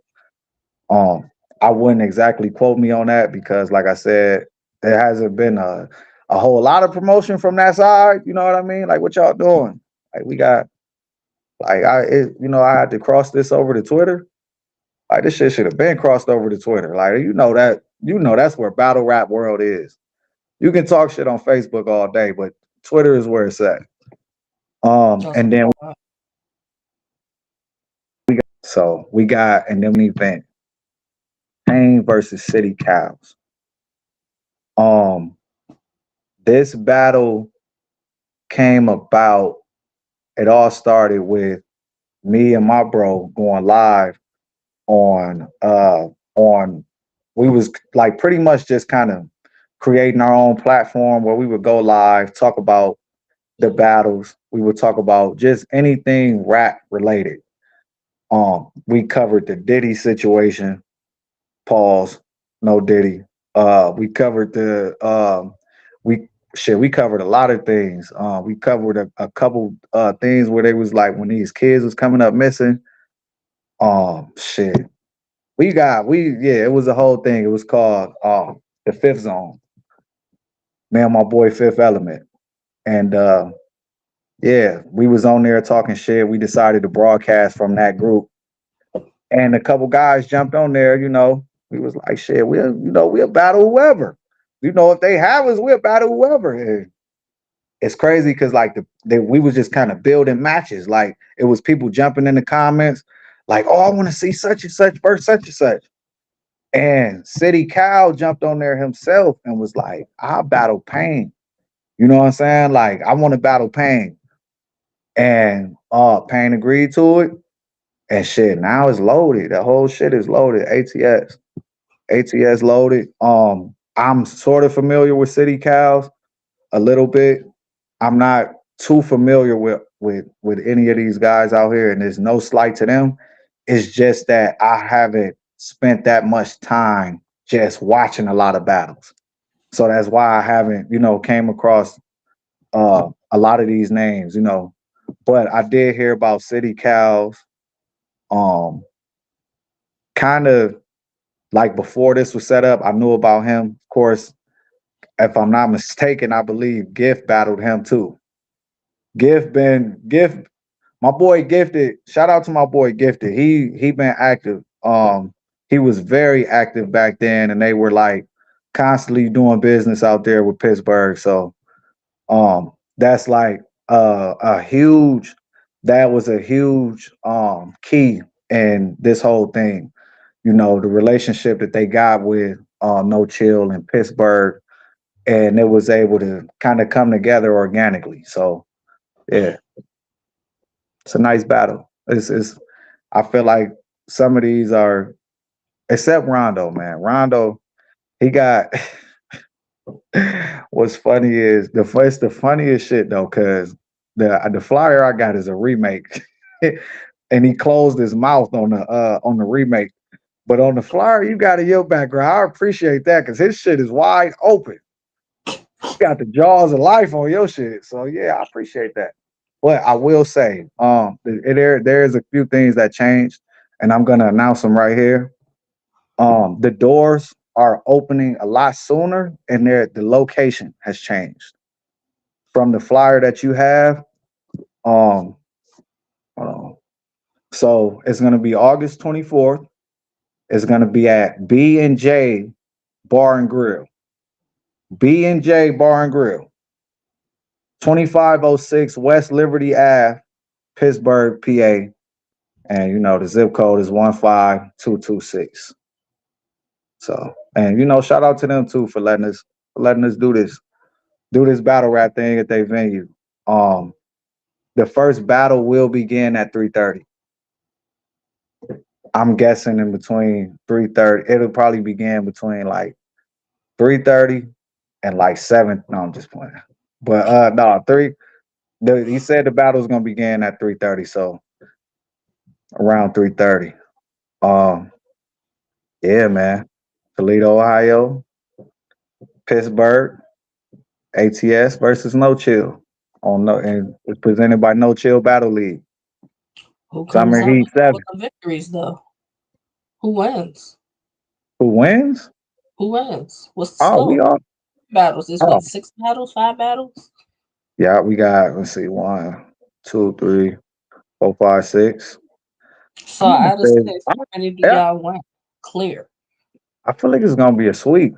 Um, I wouldn't exactly quote me on that because, like I said, there hasn't been a whole lot of promotion from that side. You know what I mean? Like, what y'all doing? Like, we got like I had to cross this over to Twitter. Like, this shit should have been crossed over to Twitter. Like, that's where battle rap world is. You can talk shit on Facebook all day, but Twitter is where it's at. That's And then we got and then we event Pain versus City Cows. Um, this battle came about. It all started with me and my bro going live on on we was like pretty much just kind of creating our own platform where we would go live, talk about the battles. We would talk about just anything rap related. We covered the Diddy situation. Pause. No Diddy. We covered we covered a lot of things. We covered a couple things where they was like when these kids was coming up missing. Shit. It was a whole thing. It was called the Fifth Zone. Me and my boy Fifth Element. And yeah, we was on there talking shit. We decided to broadcast from that group. And a couple guys jumped on there, We was like, shit, we'll battle whoever. If they have us, we'll battle whoever. And it's crazy because like we was just kind of building matches. Like it was people jumping in the comments, like, oh, I want to see such and such versus such and such. And City Cow jumped on there himself and was like, I'll battle Pain. You know what I'm saying? Like, I want to battle Pain. And Pain agreed to it. And shit, now it's loaded. The whole shit is loaded. ATS. ATS loaded. I'm sort of familiar with City Cows a little bit. I'm not too familiar with any of these guys out here, and there's no slight to them. It's just that I haven't spent that much time just watching a lot of battles. So that's why I haven't, came across a lot of these names, But I did hear about City Cows. Kind of like before this was set up, I knew about him. Of course, if I'm not mistaken, I believe Gift battled him too. Gift, my boy Gifted. Shout out to my boy Gifted. He been active. He was very active back then, and they were like constantly doing business out there with Pittsburgh. So that's like a huge. That was a huge key in this whole thing. The relationship that they got with No Chill in Pittsburgh, and it was able to kind of come together organically. So yeah. It's a nice battle. It's I feel like some of these are, except Rondo, man. Rondo, he got what's funny is it's the funniest shit though, cause the flyer I got is a remake. And he closed his mouth on the remake. But on the flyer, you got a your background. I appreciate that because his shit is wide open. You got the jaws of life on your shit. So yeah, I appreciate that. But I will say, there's a few things that changed, and I'm gonna announce them right here. The doors are opening a lot sooner, and the location has changed from the flyer that you have. Um, hold on. So it's gonna be August 24th. It's gonna be at B&J Bar and Grill. B&J Bar and Grill, 2506 West Liberty Ave, Pittsburgh, PA. And the zip code is 15226. So, and shout out to them too for letting us do this battle rap thing at their venue. Um, the first battle will begin at 3:30. I'm guessing in between 3:30. It'll probably begin between like 3:30 and like 7. No, I'm just playing. But no, he said the battle's gonna begin at 3:30, so around 3:30. Um, yeah, man. Toledo, Ohio, Pittsburgh, ATS versus No Chill and it's presented by No Chill Battle League. Who comes Summer out Heat 7. with the victories though? Who wins? Who wins? Who wins? What's the Oh, we score? all. Battles. It's Oh, what, 6 battles, 5 battles? yeah, we got. Let's see, 1, 2, 3, 4, 5, 6. So I'm gonna out of say, 6, how many do yeah. y'all want? Clear. I feel like it's gonna be a sweep.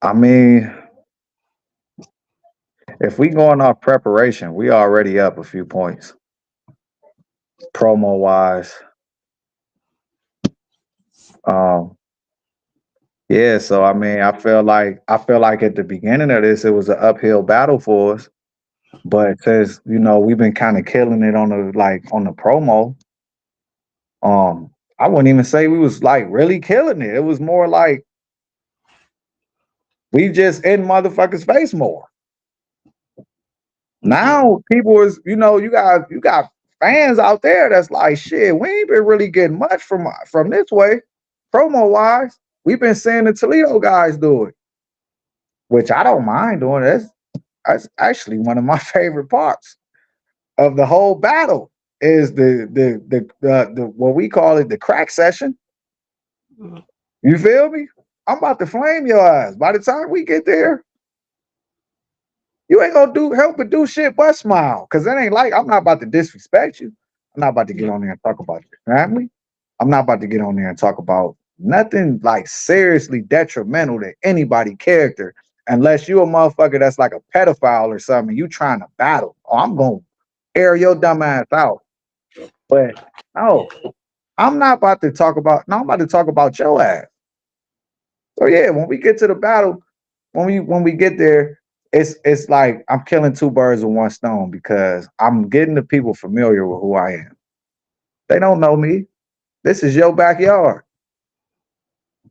I mean, if we going off preparation, we already up a few points promo wise. Um, yeah, so I mean, I feel like at the beginning of this, it was an uphill battle for us. But since we've been kind of killing it on the promo, I wouldn't even say we was like really killing it. It was more like we just in motherfuckers' face more. Yeah. Now people you got fans out there that's like shit. We ain't been really getting much from this way, promo wise. We've been seeing the Toledo guys do it, which I don't mind doing. That's actually one of my favorite parts of the whole battle is the what we call it the crack session. Mhm. You feel me? I'm about to flame your ass. By the time we get there, you ain't gonna do help but do shit but smile. Cause it ain't like I'm not about to disrespect you. I'm not about to get Yeah. on there and talk about your family. I'm not about to get on there and talk about nothing like seriously detrimental to anybody character. Unless you a motherfucker that's like a pedophile or something, you trying to battle. Oh, I'm gonna air your dumb ass out. But no, I'm not about to talk about no, I'm about to talk about your ass. So yeah, when we get to the battle, when we get there, it's like I'm killing two birds with one stone because I'm getting the people familiar with who I am. They don't know me. This is your backyard.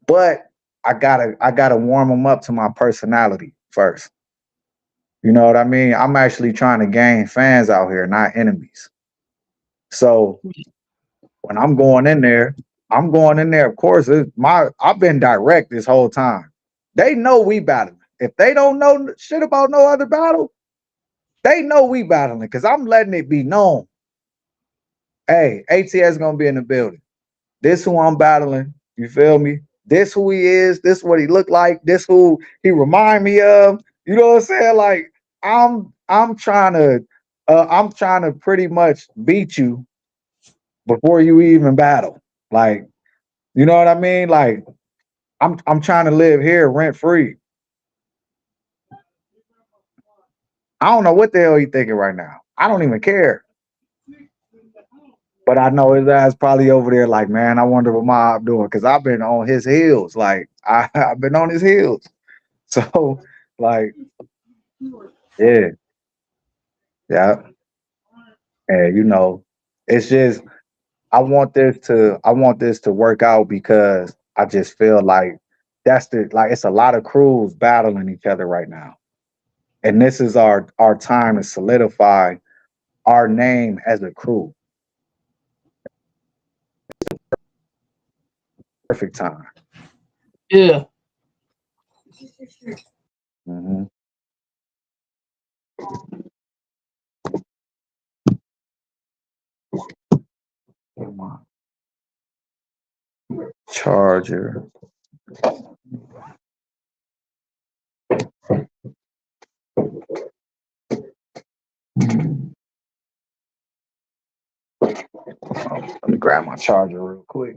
But I gotta warm them up to my personality first. You know what I mean? I'm actually trying to gain fans out here, not enemies. So when I'm going in there, I'm going in there. Of course, I've been direct this whole time. They know we battling. If they don't know shit about no other battle, they know we battling because I'm letting it be known. Hey, ATS gonna be in the building. This who I'm battling. You feel me? This who he is. This what he look like. This who he remind me of. You know what I'm saying? Like I'm trying to pretty much beat you before you even battle. Like you know what I mean? Like I'm trying to live here rent free. I don't know what the hell he thinking right now. I don't even care. But I know his ass probably over there like, man, I wonder what Mob doing because I've been on his heels. Like I've been on his heels. So like, yeah. Yeah. And it's just I want this to work out because I just feel like it's a lot of crews battling each other right now. And this is our time to solidify our name as a crew. Perfect time. Yeah. Hmm. Charger. Let me grab my charger real quick.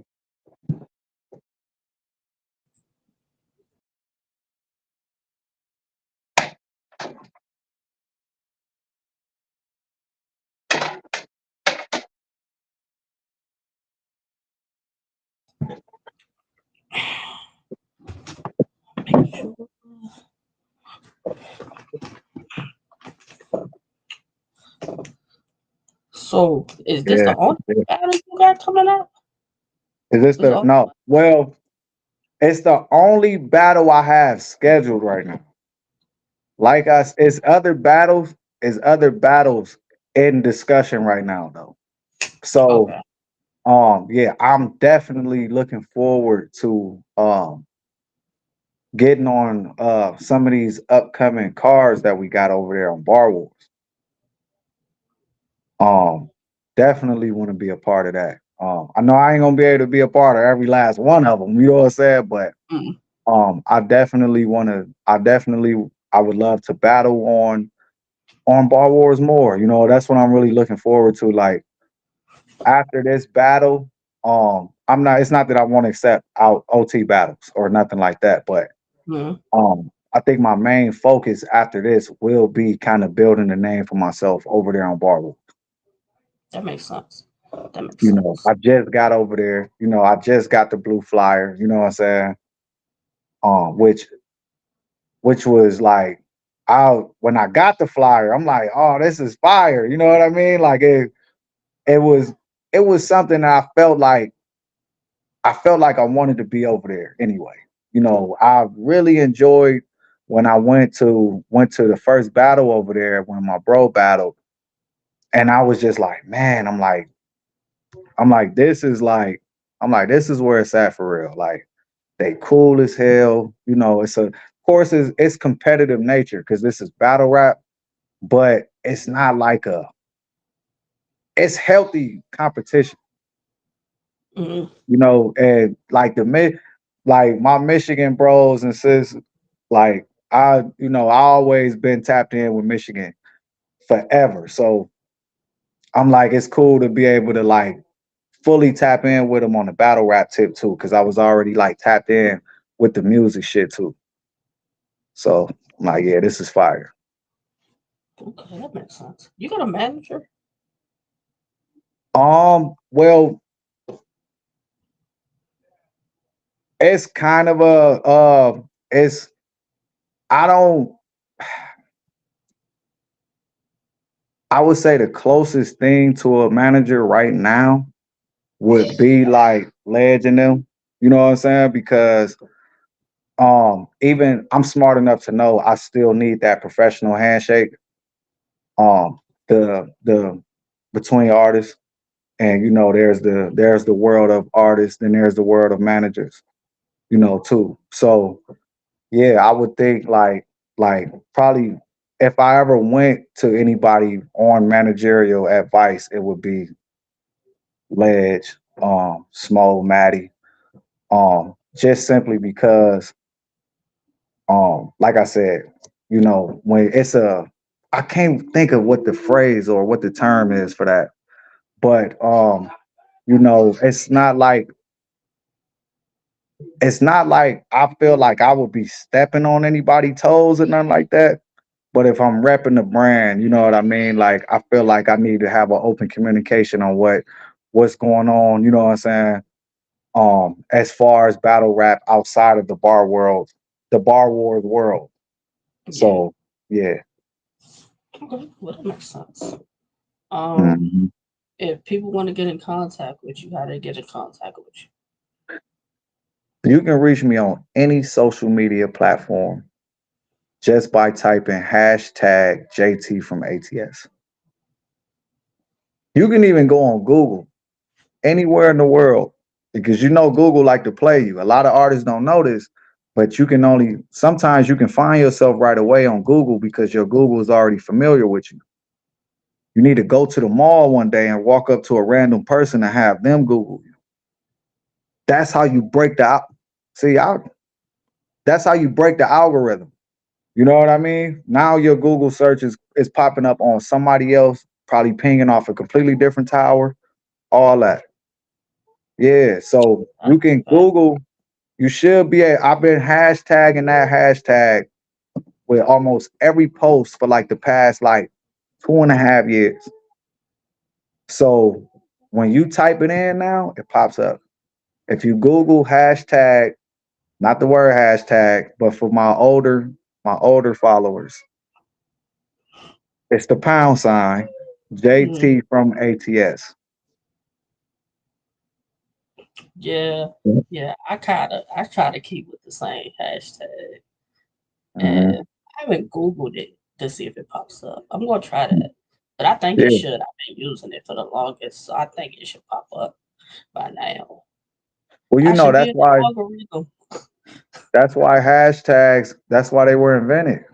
Make sure. So is this Yeah. the only Yeah. battle you got coming up? Is this Is the all no? Well, it's the only battle I have scheduled right now. Like us, it's other battles in discussion right now though. So okay. yeah, I'm definitely looking forward to getting on some of these upcoming cars that we got over there on Bar Wars. Um, definitely want to be a part of that. I know I ain't gonna be able to be a part of every last one of them, you know what I'm saying? But Mm. I definitely I would love to battle on Bar Wars more. That's what I'm really looking forward to. Like after this battle, I'm not. It's not that I want to accept out OT battles or nothing like that, but Mm. I think my main focus after this will be kind of building a name for myself over there on Bar Wars. That makes sense. That makes I sense. just got over there. I just got the blue flyer. You know what I'm saying? Which was like, when I got the flyer, I'm like, oh, this is fire. You know what I mean? Like it was it was something that I felt like I wanted to be over there anyway. I really enjoyed when I went to the first battle over there when my bro battled, and I was just like, man, I'm like, this is where it's at for real. Like they cool as hell. Of course it's competitive nature because this is battle rap, but it's not like it's healthy competition. Mm. And like my Michigan bros and sis, like I always been tapped in with Michigan forever. So I'm like, it's cool to be able to like fully tap in with them on the battle rap tip too, because I was already like tapped in with the music shit too. So I'm like, yeah, this is fire. Okay, that makes sense. You got a manager? Well, it's kind of it's I don't I would say the closest thing to a manager right now would be like Ledge and them. You know what I'm saying? Because even I'm smart enough to know I still need that professional handshake. The between artists, and there's the world of artists, and there's the world of managers, too. So yeah, I would think like probably if I ever went to anybody on managerial advice, it would be Ledge, Small Maddie, just simply because, like I said, when I can't think of what the phrase or what the term is for that, but it's not like I feel like I would be stepping on anybody's toes or nothing like that. But if I'm repping the brand, you know what I mean? Like I feel like I need to have an open communication on what's going on, you know what I'm saying? As far as battle rap outside of the bar wars world. Yeah. So yeah. Okay, well, that makes sense. Um, Mhm. if people want to get in contact with you, how they get in contact with You can reach me on any social media platform just by typing hashtag JT from ATS. You can even go on Google anywhere in the world because you know Google like to play you. A lot of artists don't know this, but you can only sometimes you can find yourself right away on Google because your Google is already familiar with you. You need to go to the mall one day and walk up to a random person and have them Google you. That's how you break the see. That's how you break the algorithm. You know what I mean? Now your Google search is popping up on somebody else, probably pinging off a completely different tower, all that. Yeah, so you? you can Google. You should be. I've been hashtagging that hashtag with almost every post for like the past like 2.5 years. So when you type it in now, it pops up. If you Google hashtag, not the word hashtag, but for my older followers, it's the pound sign Mm, JT from ATS. yeah, yeah. I try to keep with the same hashtag, Mhm. and I haven't Googled it to see if it pops up. I'm gonna try that, but I think it Yeah. should. I've been using it for the longest, so I think it should pop up by now. Well, I should be that's in the why algorithm. hashtags. That's why they were invented,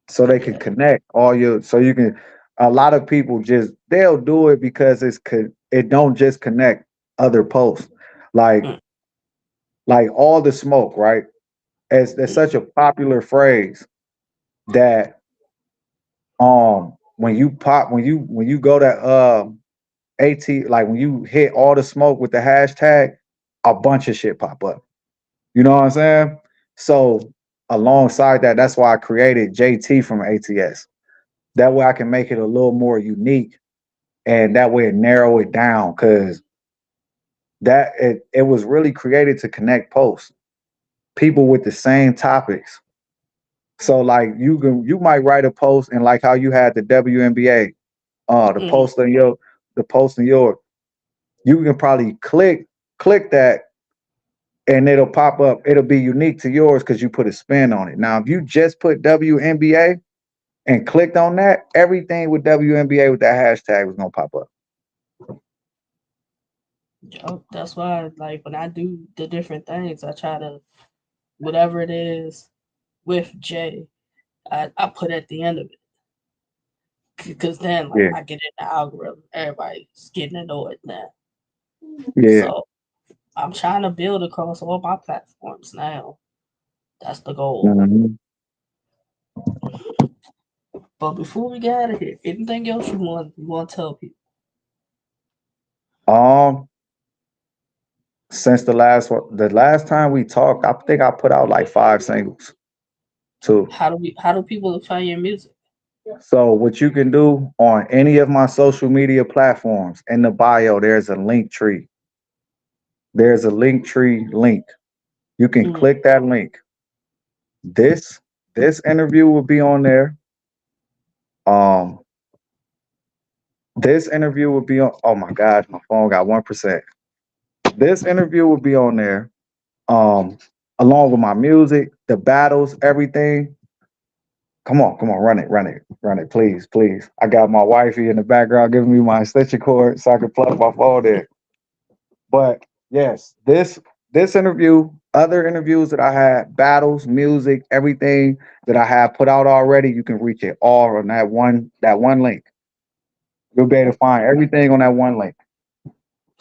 so they can Yeah. connect all your. So you can. A lot of people just they'll do it because it don't just connect other posts, like Mm, all the smoke, right? As It's mm, such a popular phrase that when you go to AT, like when you hit all the smoke with the hashtag, a bunch of shit pop up. You know what I'm saying? So alongside that, that's why I created JT from ATS. That way I can make it a little more unique and that way it narrow it down because it was really created to connect posts, people with the same topics. So like you might write a post and like how you had the WNBA, the mm. post on your the post in your you can probably click that and it'll pop up. It'll be unique to yours because you put a spin on it. Now, if you just put WNBA and clicked on that, everything with WNBA with that hashtag was gonna pop up. Yup, that's why, like, when I do the different things, I try to whatever it is with J, I put at the end of it because then, like, Yeah, I get in the algorithm. Everybody's getting annoyed now, yeah. so I'm trying to build across all my platforms now. That's the goal. Mhm. But before we get out of here, anything else you want to tell people? Um, since the last time we talked, I think I put out like 5 singles too. How do people find your music? So what you can do on any of my social media platforms in the bio, there's a link tree. There's a link tree link. You can Mm, click that link. This this interview will be on there. Um, this interview will be on. Oh my gosh, my phone got 1%. This interview will be on there. Um, Along with my music, the battles, everything. Come on, run it, please, please. I got my wifey in the background giving me my extension cord so I can plug my phone in. But yes, this interview, other interviews that I had, battles, music, everything that I have put out already, you can reach it all on that one link. You'll be able to find everything on that one link.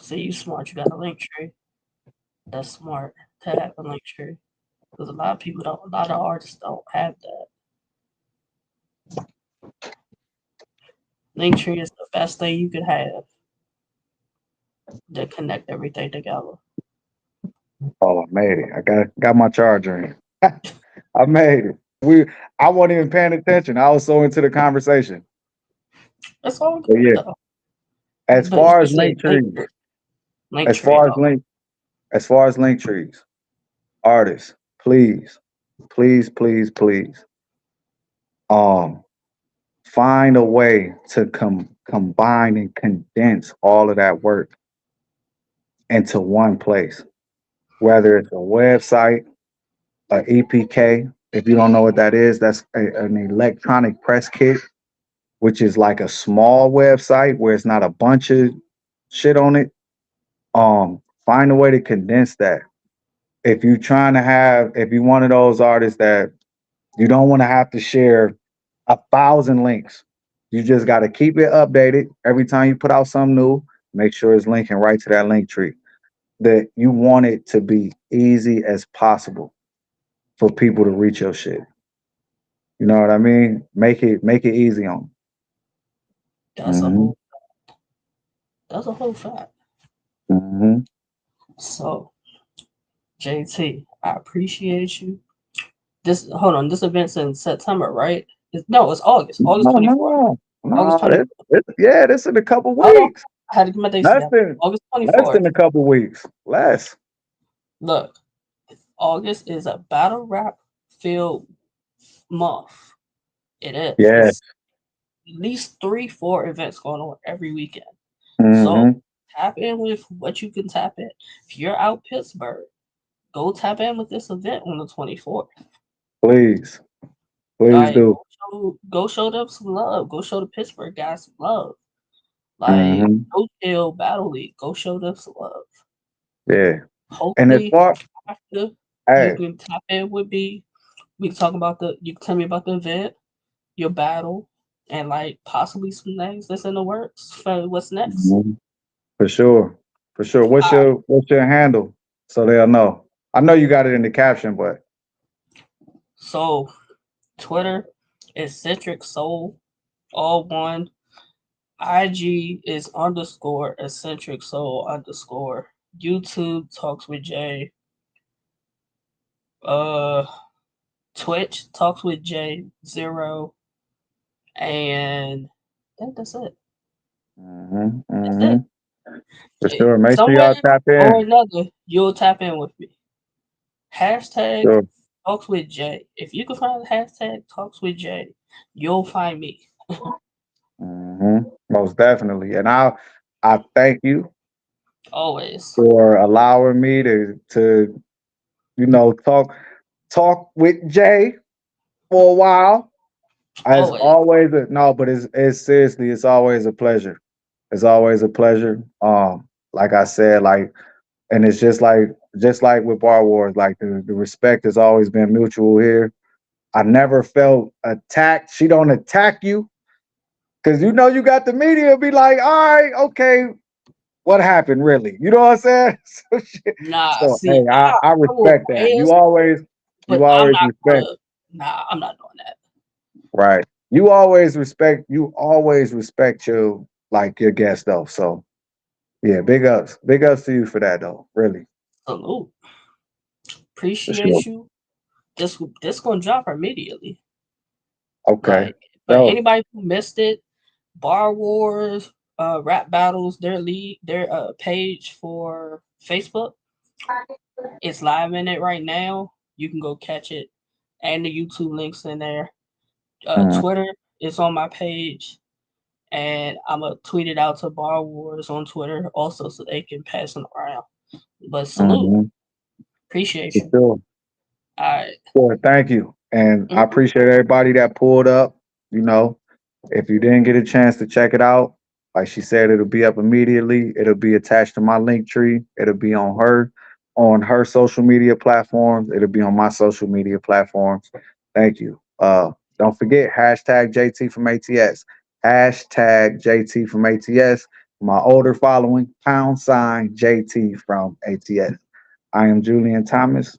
see, you smart. You got a link tree. That's smart to have a link tree because a lot of people don't. A lot of artists don't have that. Link tree is the best thing you could have to connect everything together. Oh, I made it. I got my charger in. I made it. I wasn't even paying attention. I was so into the conversation. That's all But good yeah, though. as But far you as said link trees, link as tree. far as link, as far as link trees, artists, please, please, please, please, um, find a way to combine and condense all of that work into one place, whether it's a website, a EPK. If you don't know what that is, that's an electronic press kit, which is like a small website where it's not a bunch of shit on it. Find a way to condense that. If you're trying to have, if you're one of those artists that you don't want to have to share 1,000 links, you just got to keep it updated every time you put out something new. Make sure it's linking right to that link tree. That you want it to be easy as possible for people to reach your shit. You know what I mean? Make it easy on That's a them. whole that's a whole fact. Hmm. So JT, I appreciate you. This hold on, this event's in September, right? No, it's August. August No, 24th. no, August no. 24th. Yeah, this in a couple Hold on. weeks. I had to get my dates Less together. than August less 24th. than a couple weeks. Less. Look, August is a battle rap filled month. It is. Yes. It's at least three, four events going on every weekend. So Hmm. tap in with what you can tap in. If you're out Pittsburgh, go tap in with this event on the 24th. Please. Please Like do. go show them some love. Go show the Pittsburgh guys some love. Like Hmm. no chill battle league. Go show them some love. Yeah. And as Hopefully far after you hey, can tap in with me. We can talk about you can tell me about the event, your battle, and like possibly some things that's in the works for what's next. mhm, for sure. For sure. All right. What's your handle? So they'll know. I know you got it in the caption, but So Twitter is Centric Soul, all one. IG is underscore eccentric soul underscore. YouTube talks with Jay. Uh, Twitch talks with Jay 0, and I think that's it. hmm That's it. for sure. Make sure Somewhere y'all tap or in. another, you'll tap in with me. Hashtag Sure. talks with Jay. If you can find the hashtag talks with Jay, you'll find me. Most definitely. And I thank you Always. for allowing me to talk with Jay for a while. It's Always. always a no, but it's seriously, it's always a pleasure. It's always a pleasure. Like I said, like, and it's just like with Bar Wars, like the respect has always been mutual here. I never felt attacked. She don't attack you because you got the media be like, all right, okay, what happened really? You know what I'm saying? So, Nah, so see, hey, I I will respect that. ask, You but I'm always not respect. gonna. Nah, I'm not doing that. Right. You always respect your guest though. So yeah, big ups. Big ups to you for that though. Really. Salute. For sure. Appreciate you. This gonna drop immediately. Okay. Like for So anybody who missed it, Bar Wars, Rap Battles, their page for Facebook, it's live in it right now. You can go catch it, and the YouTube links in there. mm, Twitter is on my page, and I'm gonna tweet it out to Bar Wars on Twitter also, so they can pass it around. But salute, mhm, appreciate for you. sure. All right. Sure. Thank you. And I Mhm. appreciate everybody that pulled up, you know. If you didn't get a chance to check it out, like she said, it'll be up immediately. It'll be attached to my link tree. It'll be on her social media platforms. It'll be on my social media platforms. Thank you. Don't forget hashtag JT from ATS. Hashtag JT from ATS. My older following, # JT from ATS. I am Julian Thomas.